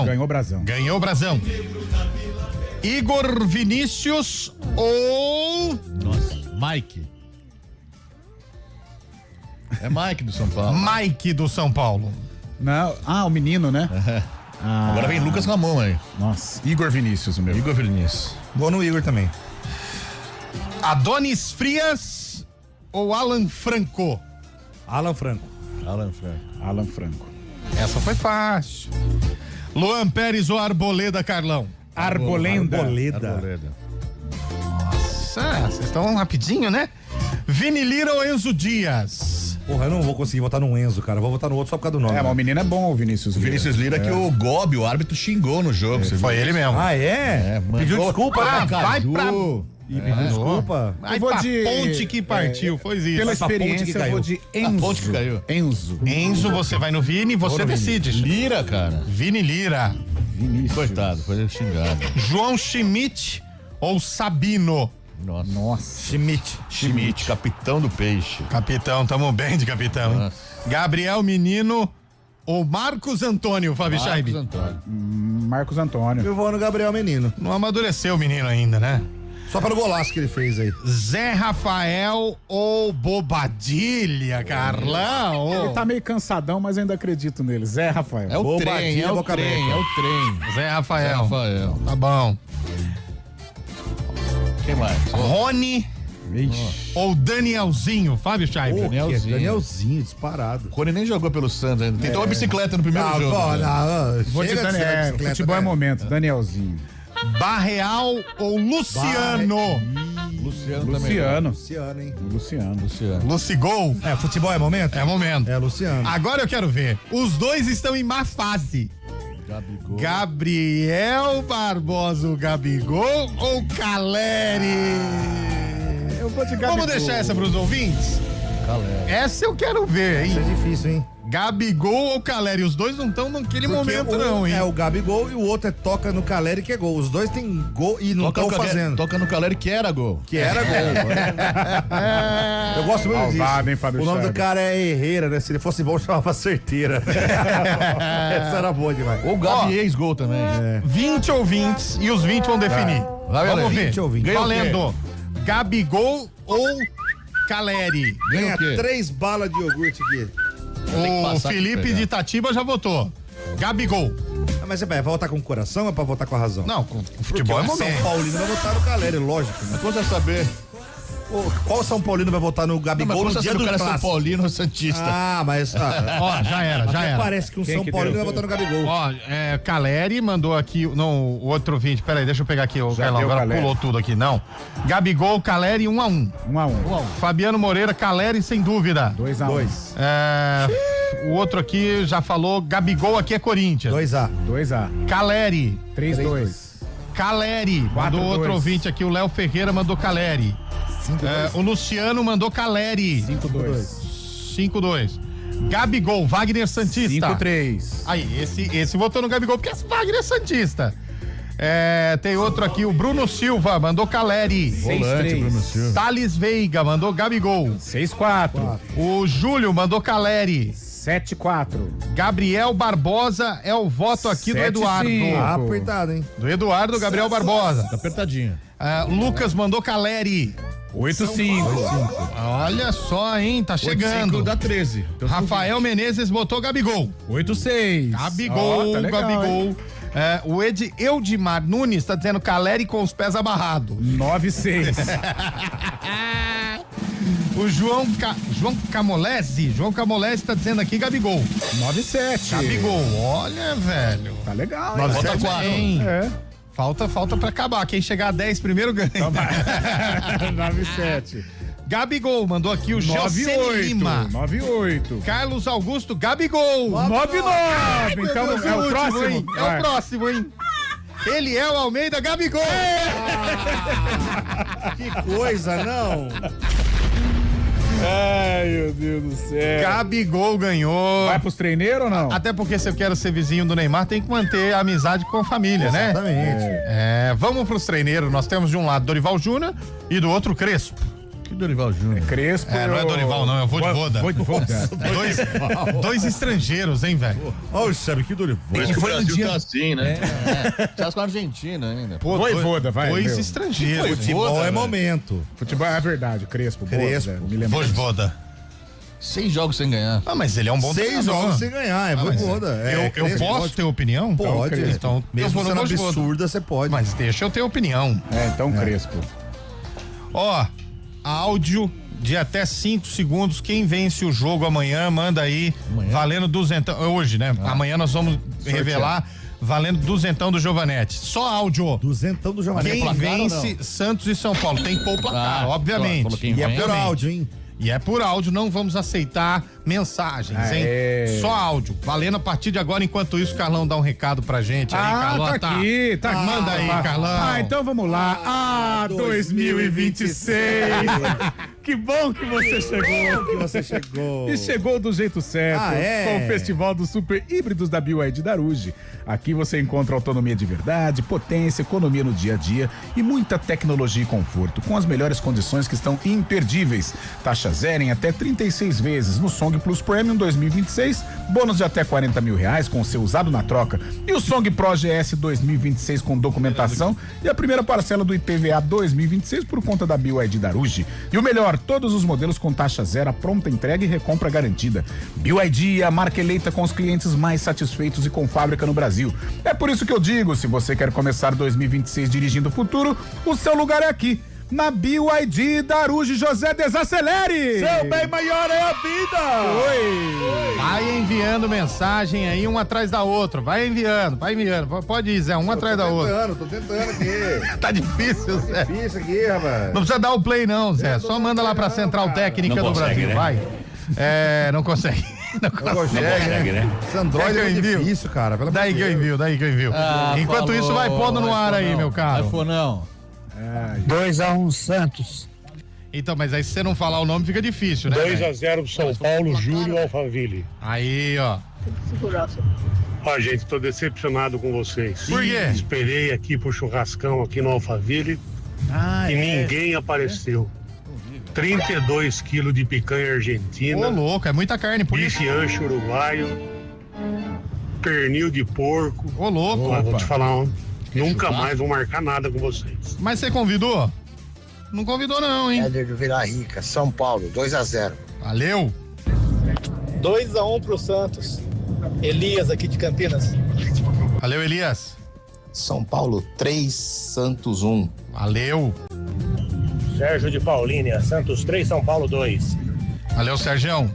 Ganhou Brasão. Ganhou Brasão. Igor Vinícius ou... Nossa, Mike. É Mike do São Paulo. Mike do São Paulo. Não. Ah, o menino, né? Agora vem Lucas Ramon aí. Nossa, Igor Vinícius, o meu. Igor Vinícius. Vou no Igor também. Adonis Frias ou Alan Franco? Alan Franco. Alan Franco. Essa foi fácil. Luan Pérez ou Arboleda, Carlão? Arboleda. Nossa, vocês estão rapidinho, né? Vini Lira ou Enzo Dias? Porra, eu não vou conseguir votar no Enzo, cara. Eu vou votar no outro só por causa do nome. É, mas o menino é bom, o Vinícius Lira. Vinícius Lira que o Gobi, o árbitro, xingou no jogo. Foi ele mesmo. Ah, é? Pediu desculpa, Ah, né? vai pra... Pediu desculpa. Vai Eu vou pra de- ponte que partiu, foi isso. Pela Vai pra ponte que experiência, eu caiu. vou de A ponte que Enzo. caiu. Enzo. Enzo, você vai no Vini, você decide. Lira, cara. Vini Lira. Vinícius. Coitado, foi xingado. João Schmidt ou Sabino? Nossa. Schmidt. Capitão do Peixe. Capitão, tamo bem de capitão, hein? Nossa. Gabriel Menino ou Marcos Antônio, Fábio Scheibe? Marcos Antônio. Eu vou no Gabriel Menino. Não amadureceu o menino ainda, né? Só pelo golaço que ele fez aí. Zé Rafael ou Bobadilha, Carlão? Ele tá meio cansadão, mas ainda acredito nele. Zé Rafael. É o Bobadilha, trem, é o boca trem, aberta. é o trem. Zé Rafael. Zé Rafael. Tá bom. Quem mais? Rony ou Danielzinho, Fábio Scheibe? Danielzinho, disparado. O Rony nem jogou pelo Santos ainda. Tentou uma bicicleta no primeiro jogo. Vou de Daniel. Futebol é momento. Danielzinho. Barreal ou Luciano? Luciano. Luciano, hein? Luciano. Lucigol? É, futebol é momento? É momento. É, Luciano. Agora eu quero ver. Os dois estão em má fase. Gabigol. Gabriel Barbosa, o Gabigol ou Caleri? Eu vou de Gabigol. Vamos deixar essa pros ouvintes? Caleri. Essa eu quero ver, hein? Isso é difícil, hein? Gabigol ou Caleri? Os dois não estão naquele momento, não, hein? É o Gabigol e o outro é toca no Caleri, que é gol. Os dois têm gol e não estão fazendo. Toca no Caleri que era gol. Que era gol. Eu gosto muito Malvado, disso. hein, Fábio O nome do Scheibe? cara é Herrera, né? Se ele fosse bom, chamava Certeira. Essa era boa demais. Ou Gabi ex-gol também. 20 ouvintes e os 20 vão definir. Vai, Vamos Valério. ver. 20 ouvintes. Ganha o quê? Valendo. Gabigol ou Caleri? Ganha o quê? 3 balas de iogurte aqui. O passar pra Felipe pegar. de Itatiba já votou. Gabigol. Ah, mas vai votar com o coração ou é pra votar com a razão? Não, com o futebol é Porque o São momento. Paulino vai votar no Caleri, lógico. Né? Mas como você vai saber? Qual São Paulino vai votar no Gabigol no dia do cara clássico? São Paulino ou Santista? Ah, mas... Ó, já era. Parece que um São Paulino vai votar no Gabigol. Ó, Caleri mandou aqui, não, o outro ouvinte, peraí, deixa eu pegar aqui, o Carlão, agora pulou tudo aqui, não. Gabigol, Caleri, 1-1. 1-1. Fabiano Moreira, Caleri, sem dúvida. 2-1. O outro aqui já falou, Gabigol aqui é Corinthians. 2-A. Caleri. 3-2. Caleri. Mandou outro ouvinte aqui, o Léo Ferreira mandou Caleri. O Luciano mandou Caleri. 5-2. Gabigol, Wagner Santista. 5-3. Aí, esse votou no Gabigol porque é Wagner Santista. Tem outro aqui, o Bruno Silva mandou Caleri. 6-3. Thales Veiga mandou Gabigol. 6-4. O Júlio mandou Caleri. 7-4. Gabriel Barbosa é o voto aqui do Eduardo. Apertado, hein? Do Eduardo Gabriel Barbosa. Tá apertadinho. Lucas mandou Caleri. 8-5. Olha só, hein? Tá chegando. 8-5 dá 13. Rafael Menezes botou Gabigol. 8-6. Gabigol, tá legal, Gabigol. O Eudimar Nunes tá dizendo Caleri com os pés abarrados. 9-6. O João Camolese tá dizendo aqui Gabigol. 9-7. Gabigol, olha, velho. Tá legal, 9-7, hein? Falta pra acabar. Quem chegar a 10 primeiro ganha. 9-7. Gabigol, mandou aqui o Gelsen Lima. 9-8. Carlos Augusto, Gabigol. 9-9. Então é o próximo. Hein? É o próximo, hein? Eliel Almeida, Gabigol. Que coisa, não? Ai, meu Deus do céu. Gabigol ganhou. Vai pros treineiros ou não? Até porque se eu quero ser vizinho do Neymar, tem que manter a amizade com a família, né? Exatamente. Vamos pros treineiros. Nós temos de um lado Dorival Júnior e do outro Crespo. Que Dorival Júnior? Crespo. Não é Dorival, não, é o Voivoda. Dois estrangeiros, hein, velho? Olha, sabe que Dorival. Por isso que o Brasil tá assim, né? Tá com a Argentina ainda. Voivoda, vai. Dois estrangeiros. Futebol é momento. Futebol é verdade, Crespo. Voivoda. 6 jogos sem ganhar. Mas ele é um bom treinador. 6 jogos sem ganhar, é Voivoda. Eu posso ter opinião? Pode. Então, mesmo sendo absurda, você pode. Mas deixa eu ter opinião. Então Crespo. Ó, áudio de até 5 segundos. Quem vence o jogo amanhã, manda aí. Valendo 200. Hoje, né? Amanhã nós vamos revelar. Valendo 200 do Giovanetti. Só áudio. 200 do Giovanetti. Quem vence Santos e São Paulo? Tem que pôr o placar, obviamente. E é por áudio, hein? E é por áudio, não vamos aceitar mensagens, hein? Só áudio. Valendo a partir de agora, enquanto isso, o Carlão dá um recado pra gente aí, Carlão. Tá aqui, tá aqui. Manda aí, Carlão. Então vamos lá. 2026. Que bom que você chegou. E chegou do jeito certo. Com o Festival dos Super Híbridos da BYD Daruge. Aqui você encontra autonomia de verdade, potência, economia no dia a dia e muita tecnologia e conforto, com as melhores condições que estão imperdíveis. Taxa zero em até 36 vezes no Song Plus Premium 2026, bônus de até R$40 mil com o seu usado na troca. E o Song Pro GS 2026 com documentação e a primeira parcela do IPVA 2026 por conta da BYD Daruge. E o melhor, todos os modelos com taxa zero, pronta entrega e recompra garantida. BYD é a marca eleita com os clientes mais satisfeitos e com fábrica no Brasil. É por isso que eu digo, se você quer começar 2026 dirigindo o futuro, o seu lugar é aqui. Na BYD Daruge. José, desacelere! Seu bem maior é a vida! Oi! Vai enviando mensagem aí, um atrás da outra. Vai enviando. Pode ir, Zé, atrás da outra. Tô tentando aqui. Tá difícil, Zé. Tá difícil aqui, rapaz. Não precisa dar o play, não, Zé. Só manda lá pra Central Técnica do Brasil, né? Vai. Não consegue. Não consegue, né? Esse Android é difícil, cara. Daí que eu envio. Enquanto isso, vai pondo no ar aí, meu caro. iPhone não. 2-1 Santos. Então, mas aí se você não falar o nome fica difícil, né? 2-0 São Paulo, Júlio Alphaville. Aí, ó. Gente, tô decepcionado com vocês. Por quê? Esperei aqui pro churrascão aqui no Alphaville e ninguém apareceu. 32 quilos de picanha argentina. Ô, louco, é muita carne. Bife ancho uruguaio. Pernil de porco. Ô, louco. Vou te falar, nunca mais vou marcar nada com vocês. Mas você convidou? Não convidou não, hein? Éder do Vila Rica, São Paulo, 2-0. Valeu. 2-1 pro Santos. Elias aqui de Campinas. Valeu, Elias. São Paulo, 3, Santos 1. Valeu. Sérgio de Paulínia, Santos 3, São Paulo 2. Valeu, Sérgio.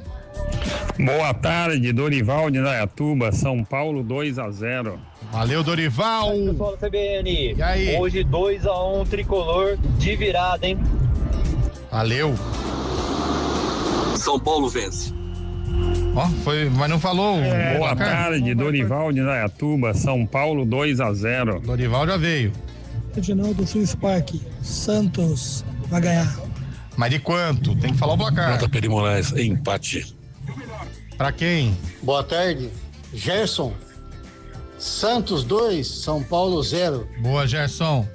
Boa tarde, Dorival de Indaiatuba, São Paulo 2-0. Valeu, Dorival. Pessoal da CBN. E aí? Hoje 2-1 tricolor de virada, hein? Valeu. São Paulo vence. Ó, foi, mas não falou. Boa tarde, Dorival de Indaiatuba, São Paulo 2-0. Dorival já veio. Reginaldo Swiss Park, Santos vai ganhar. Mas de quanto? Tem que falar o placar. Nota Peri Moraes, empate. Pra quem? Boa tarde, Gerson. Santos 2, São Paulo 0. Boa, Gerson.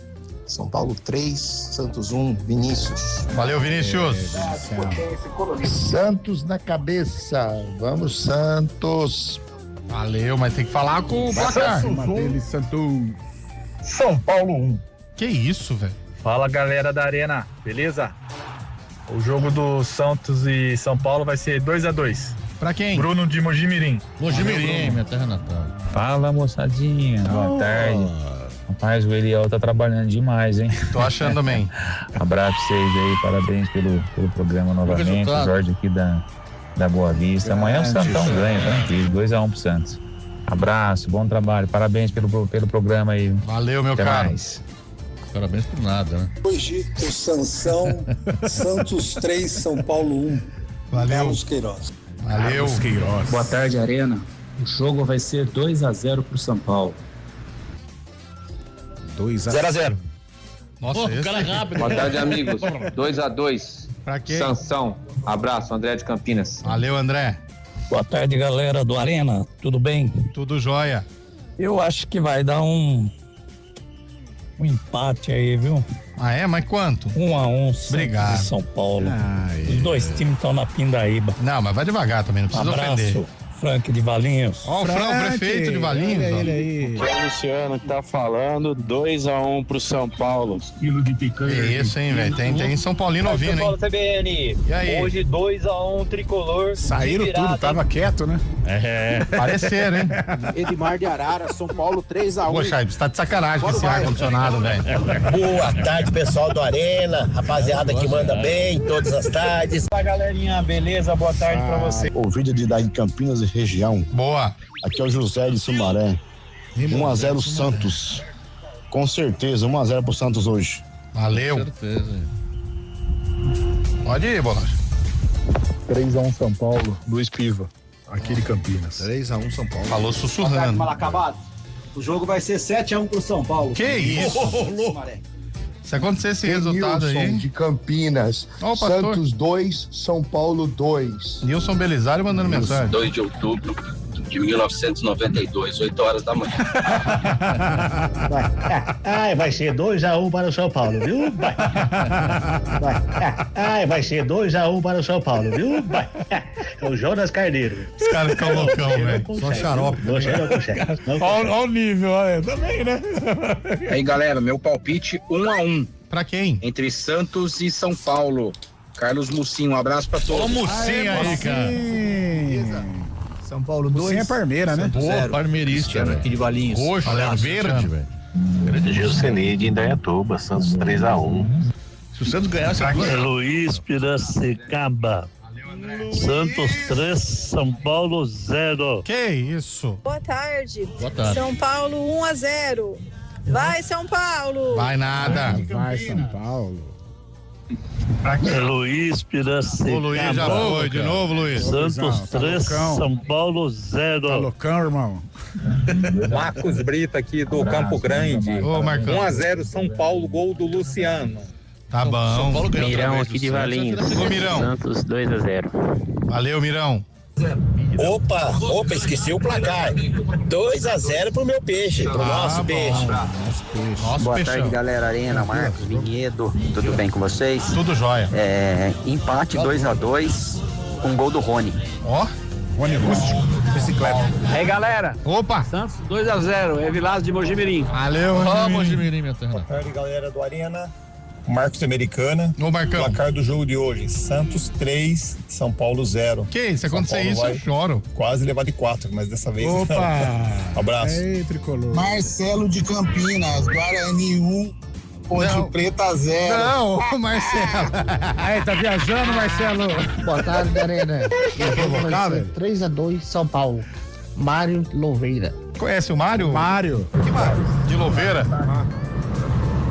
São Paulo 3, Santos 1, Vinícius. Valeu, Vinícius. Santos na cabeça. Vamos, Santos. Valeu, mas tem que falar com o placar. Santos. São Paulo 1. Que isso, velho? Fala, galera da Arena, beleza? O jogo do Santos e São Paulo vai ser 2-2. Pra quem? Bruno de Mojimirim. Mojimirim, minha terra natal. Fala, moçadinha. Boa tarde. Rapaz, o Eliel tá trabalhando demais, hein? Tô achando também. Abraço pra vocês aí, parabéns pelo programa novamente. Jorge aqui da Boa Vista. Amanhã o Santão ganha, tranquilo. 2-1 pro Santos. Abraço, bom trabalho. Parabéns pelo programa aí. Valeu, meu Até caro. Mais. Parabéns por nada, né? Egito, Sansão, Santos 3, São Paulo 1. Valeu. Carlos Queiroz. Valeu. Queiroz. Boa tarde, Arena. O jogo vai ser 2-0 pro São Paulo. 2-0. Nossa, esse... cara rápido. Boa tarde, amigos. 2-2. Pra quem? Sansão. Abraço, André de Campinas. Valeu, André. Boa tarde, galera do Arena. Tudo bem? Tudo jóia. Eu acho que vai dar um empate aí, viu? Ah, é? Mas quanto? 1-1, Santos Obrigado. e São Paulo. Os dois times estão na pindaíba. Não, mas vai devagar também, não precisa ofender. Abraço, Frank de Valinhos. Ó, o prefeito de Valinhos. Olha ele aí. É o Luciano que tá falando, 2-1 pro São Paulo. Quilo de picanha. Que isso, hein, velho? Tem São Paulino ouvindo, Pessoal hein? da CBN. E aí? Hoje 2-1 tricolor Saíram de virada, tudo, tava quieto, né? Pareceram, hein? Edmar de Arara, São Paulo 3-1. Poxa, você tá de sacanagem com esse ar-condicionado, velho. Boa tarde, pessoal do Arena. Rapaziada que manda bem todas as tardes. Fala, galerinha, beleza? Boa tarde pra você. O vídeo de Campinas e região. Boa. Aqui é o José de Sumaré. 1-0 Santos. Com certeza, 1-0 pro Santos hoje. Valeu. Com certeza. Pode ir, Bolacha. 3-1 São Paulo, Luiz Piva. Aqui de Campinas. 3-1 São Paulo. Falou sussurrando. Mal acabado. O jogo vai ser 7-1 pro São Paulo. Que isso? Se acontecer esse resultado aí. de Campinas. Ó, o pastor. Santos 2, São Paulo 2. Nilson Belisário mandando mensagem. 2 de outubro de 1992, 8 horas da manhã. Vai ser 2-1 para o São Paulo, viu? Vai ser 2-1 para o São Paulo, viu? É o Jonas Carneiro. Os caras ficam loucão, velho. Só xarope. Você não consegue. Olha o nível, olha. Também, né? Aí, galera, meu palpite 1-1 Pra quem? entre Santos e São Paulo. Carlos Mucinho, um abraço pra todos. Ô, Mucinho aí, cara. São Paulo 2. Você é Parmeira, né? Boa, parmeirista, né? Aqui de Valinhos. Roxo, Olha, verde, velho. Grande Gilceni de Indaiatuba, Santos 3-1. Se o Santos ganhasse a Luiz Piracicaba. Santos 3, São Paulo 0. Que isso? Boa tarde. Boa tarde. São Paulo 1-0. Vai, São Paulo! Vai nada. Vai, São Paulo. Luiz Piracicaba. O Luiz já foi, de novo, Luiz. Santos 3, São Paulo Tá 0. loucão, irmão? Marcos Brito aqui do Campo Grande. Ô, Marcão. 1-0 São Paulo, gol do Luciano. Tá bom. São Paulo ganhou outra Mirão vez aqui do de Santos. Valinhos. Ô, Mirão. Santos 2-0. Valeu, Mirão. Opa, esqueci o placar. 2-0 pro meu peixe, pro nosso peixe. Nosso Boa peixão. tarde, galera Arena, Marcos, Vinhedo, tudo bem com vocês? Tudo jóia. Empate 2-2 com gol do Rony. Ó, Rony Rústico, bicicleta. Aí, galera. Opa. Santos 2-0. É Vilares de Mojimirim. Valeu, Ó, Rony. Mojimirim, minha terra Boa natal. tarde, galera do Arena. Marcos Americana. Ô, Marcão. Placar do jogo de hoje: Santos 3, São Paulo 0. Que? Se acontecer Paulo isso, vai eu choro. Quase levar de 4, mas dessa vez. Opa! Abraço. Ei, tricolor. Marcelo de Campinas, Guarani 1, Ponte Preta 0. Não, Marcelo. Aí, tá viajando, Marcelo? Boa tarde, Arena. 3-2 São Paulo. Mário Louveira. Conhece o Mário? Mário. Que Mário? De Louveira.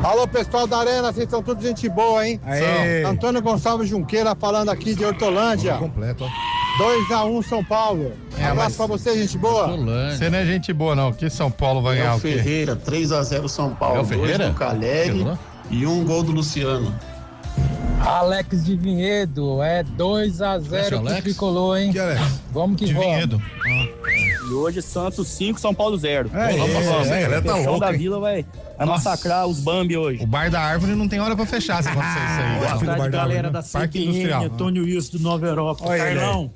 Alô, pessoal da Arena, vocês são tudo gente boa, hein? Aê. Antônio Gonçalves Junqueira falando aqui de Hortolândia. Completo, ó. 2-1 São Paulo. Abraço pra você, gente boa. Você não é gente boa, não. Que São Paulo vai ganhar o quê? Ferreira, 3-0 São Paulo. 2 do Caleri e 1 gol do Luciano. Alex de Vinhedo, é 2-0 pro Tricolor, hein? Que Alex? Vamos que De vamos. Vinhedo. E hoje Santos 5, São Paulo 0. Ela tá louca, da hein? Vila vai massacrar os Bambi hoje. O Bar da Árvore não tem hora pra fechar se acontecer isso aí. Boa tarde, Galera da Parque CBN, Industrial. Antônio Wilson do Nova Europa. Olha ele Carlão,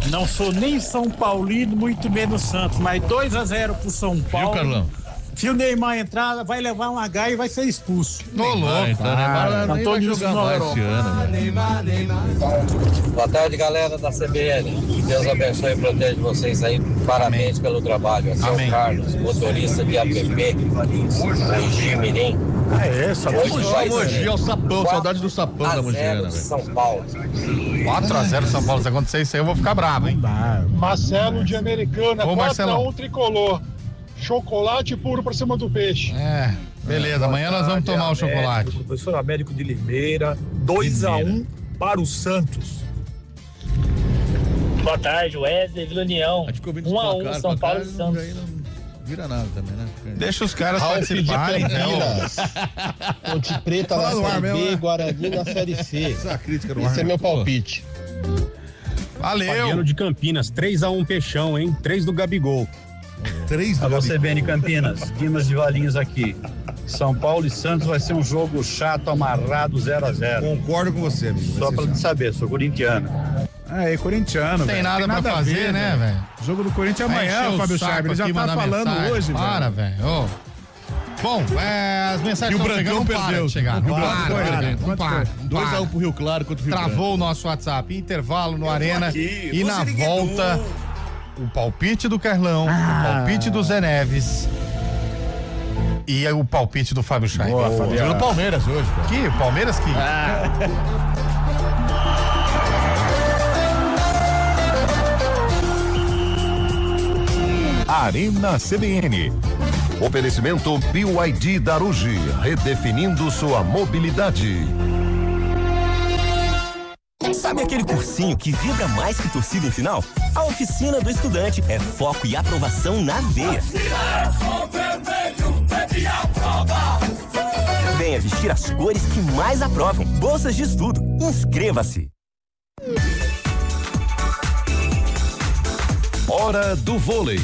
não sou nem São Paulino, muito menos Santos, mas 2-0 pro São Paulo. Viu, Carlão? Se o Neymar entrar, vai levar um H e vai ser expulso. Ô, louco. Então, Neymar nem vai jogar mais esse ano, velho. Boa tarde, galera da CBN. Deus abençoe e protege vocês aí. Parabéns pelo trabalho. Aqui é Amém. o Carlos, motorista de APP, Mogi Mirim. Mogi é o Sapão, saudade do Sapão da Mogiana, velho. São Paulo. 4-0 São Paulo. Se acontecer isso aí, eu vou ficar bravo, hein? Marcelo de Americana, Ô, Marcelão. 4-1 Tricolor. Chocolate puro pra cima do peixe. É, beleza. Amanhã nós vamos tomar o chocolate. Professor Américo de Limeira, 2-1 para o Santos. Boa tarde, Wesley Vila União. 1-1 São Paulo e Santos. Aí não vira nada também, né? Deixa os caras participarem, né? Ponte Preta Fala no ar mesmo, né? Guarani na Série C. Essa é a crítica no ar. Esse é meu palpite. Valeu. de Campinas, 3-1 Peixão, hein? 3 do Gabigol. 3 do Alô, Gabigol. CBN Campinas, Dimas de Valinhos aqui. São Paulo e Santos vai ser um jogo chato, amarrado, 0-0. Concordo com você, amigo. Só pra te saber, sou corintiano. Aí, corintiano, Não tem velho. nada pra a fazer, ver, né, velho? Jogo do Corinthians Vai amanhã, encher o Fábio saco Charme. Ele já aqui, tá mandar falando mensagem. hoje, Para, velho. velho. Ô. Bom, as mensagens E o estão chegando, não Brancão para perdeu. de chegar. Não Não para, para, não para. 2-1 pro Rio Claro contra o Rio Branco. Travou o nosso WhatsApp. Intervalo no Arena. aqui, E na você volta, o palpite do Carlão, o palpite do Zé Neves e o palpite do Fábio Chay. Boa, Jogo Fabiano. do Palmeiras hoje, cara. Que? Palmeiras que? Arena CBN. Oferecimento BYD Darugi, redefinindo sua mobilidade. Sabe aquele cursinho que vibra mais que torcida em final? A Oficina do Estudante é foco e aprovação na veia. Venha vestir as cores que mais aprovam. Bolsas de estudo. Inscreva-se. Hora do vôlei.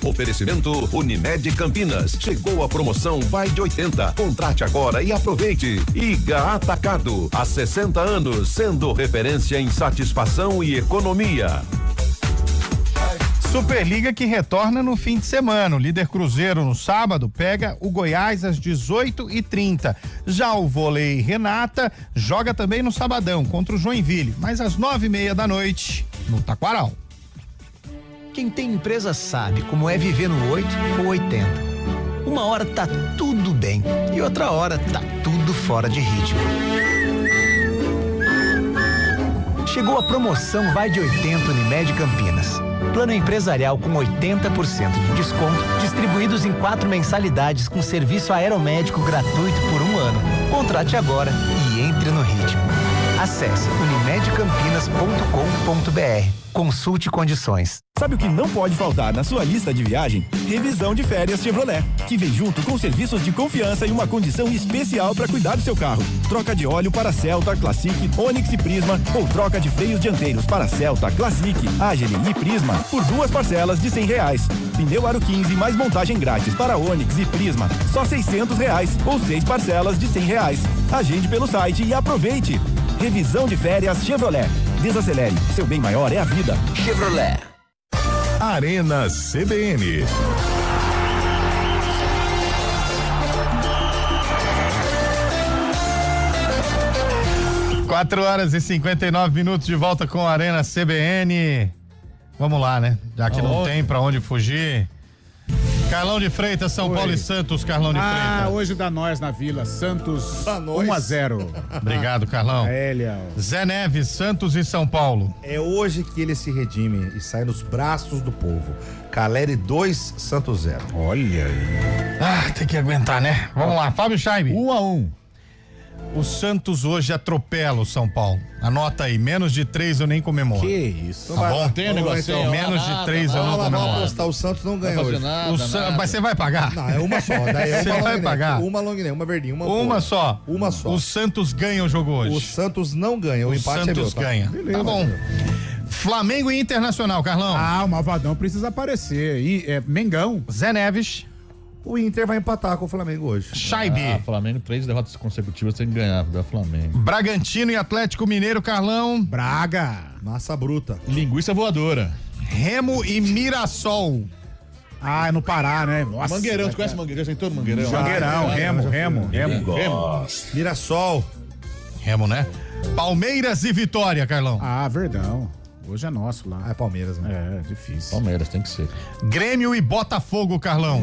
Oferecimento Unimed Campinas. Chegou a promoção Vai de 80. Contrate agora e aproveite. Iga Atacado. Há 60 anos, sendo referência em satisfação e economia. Superliga que retorna no fim de semana. O líder Cruzeiro no sábado pega o Goiás às 18h30. Já o vôlei Renata joga também no sabadão contra o Joinville, mas às 9h30 da noite no Taquaral. Quem tem empresa sabe como é viver no 8 ou 80. Uma hora tá tudo bem e outra hora tá tudo fora de ritmo. Chegou a promoção Vai de 80 Unimed Campinas. Plano empresarial com 80% de desconto, distribuídos em 4 mensalidades com serviço aeromédico gratuito por 1 ano. Contrate agora e entre no ritmo. Acesse unimedcampinas.com.br. Consulte condições. Sabe o que não pode faltar na sua lista de viagem? Revisão de férias Chevrolet, que vem junto com serviços de confiança e uma condição especial para cuidar do seu carro. Troca de óleo para Celta, Classic, Onix e Prisma, ou troca de freios dianteiros para Celta, Classic, Agile e Prisma por 2 parcelas de R$100. Pneu Aro 15 mais montagem grátis para Onix e Prisma, só R$600 ou 6 parcelas de R$100. Agende pelo site e aproveite. Revisão de férias Chevrolet. Desacelere, seu bem maior é a vida. Chevrolet. Arena CBN. 4h59 de volta com a Arena CBN. Vamos lá, né? Já que não tem pra onde fugir. Carlão de Freitas, São Paulo e Santos, Carlão de Freitas. Hoje dá nós na Vila. Santos 1-0. Obrigado, Carlão. Zé Neves, Santos e São Paulo. É hoje que ele se redime e sai nos braços do povo. Caleri 2, Santos 0. Olha aí. Tem que aguentar, né? Vamos lá, Fábio Scheibe. 1-1. O Santos hoje atropela o São Paulo. Anota aí, menos de 3 eu nem comemoro. Que isso. Tá bom? Tem um negocinho. Então, menos de 3 eu não comemoro. Vamos apostar, o Santos não ganha hoje. Mas você vai pagar? Não, é uma só. Daí é você vai pagar? Uma long neck, uma verdinha, uma só. Uma só. O Santos ganha o jogo hoje. O Santos não ganha, o empate Santos é meu. Tá? ganha. Beleza, tá bom. Flamengo e Internacional, Carlão. O Malvadão precisa aparecer. E Mengão. Zé Neves. O Inter vai empatar com o Flamengo hoje. Scheibe. Flamengo, 3 derrotas consecutivas tem que ganhar da Flamengo. Bragantino e Atlético Mineiro, Carlão. Braga. Massa bruta. Linguiça voadora. Remo e Mirassol. É no Pará, né? Nossa, Mangueirão, você conhece Mangueirão? Já entrou no Mangueirão? Mangueirão, Remo. Mirassol. Remo, né? Palmeiras e Vitória, Carlão. Verdão. Hoje é nosso lá. É Palmeiras, né? Difícil. Palmeiras, tem que ser. Grêmio e Botafogo, Carlão.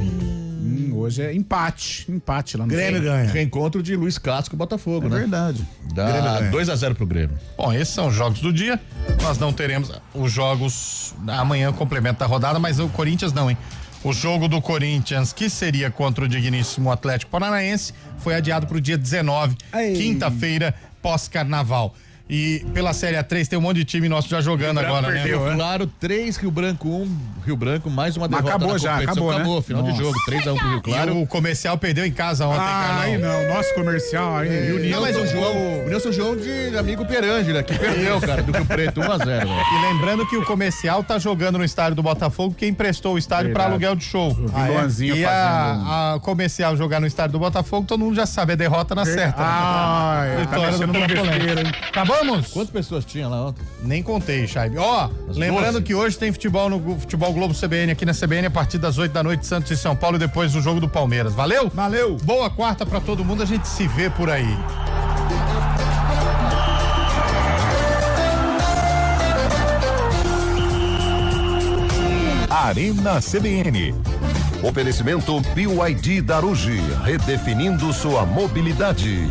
Hoje é empate. Empate lá no Grêmio ganha. Reencontro de Luiz Castro com o Botafogo, né? Verdade. Dá 2-0 pro Grêmio. Bom, esses são os jogos do dia. Nós não teremos os jogos amanhã, complemento da rodada, mas o Corinthians não, hein? O jogo do Corinthians, que seria contra o digníssimo Atlético Paranaense, foi adiado para o dia 19, quinta-feira, pós-carnaval. E pela Série A3 tem um monte de time nosso já jogando agora, perdeu, né? Claro, 3, Rio Branco 1, Rio Branco, mais uma derrota acabou na já, competição. acabou, né? Final de jogo, 3-1 pro Rio Claro. E o Comercial perdeu em casa ontem, Carlão. Aí não, nosso comercial aí. Não, mas o Nilson João de amigo Perângela, que perdeu, cara, do Rio Preto, 1-0. E lembrando que o Comercial tá jogando no estádio do Botafogo, porque emprestou o estádio para aluguel de show. E a Comercial jogar no estádio do Botafogo, todo mundo já sabe, a derrota na certa. Vitória do Polêmica. Acabamos? Quantas pessoas tinha lá ontem? Nem contei, Scheibe. Lembrando que hoje tem futebol no Futebol Globo CBN, aqui na CBN, a partir das 8 da noite, Santos e São Paulo, e depois do jogo do Palmeiras. Valeu? Valeu. Boa quarta pra todo mundo, a gente se vê por aí. Arena CBN. Oferecimento BYD Darugi, redefinindo sua mobilidade.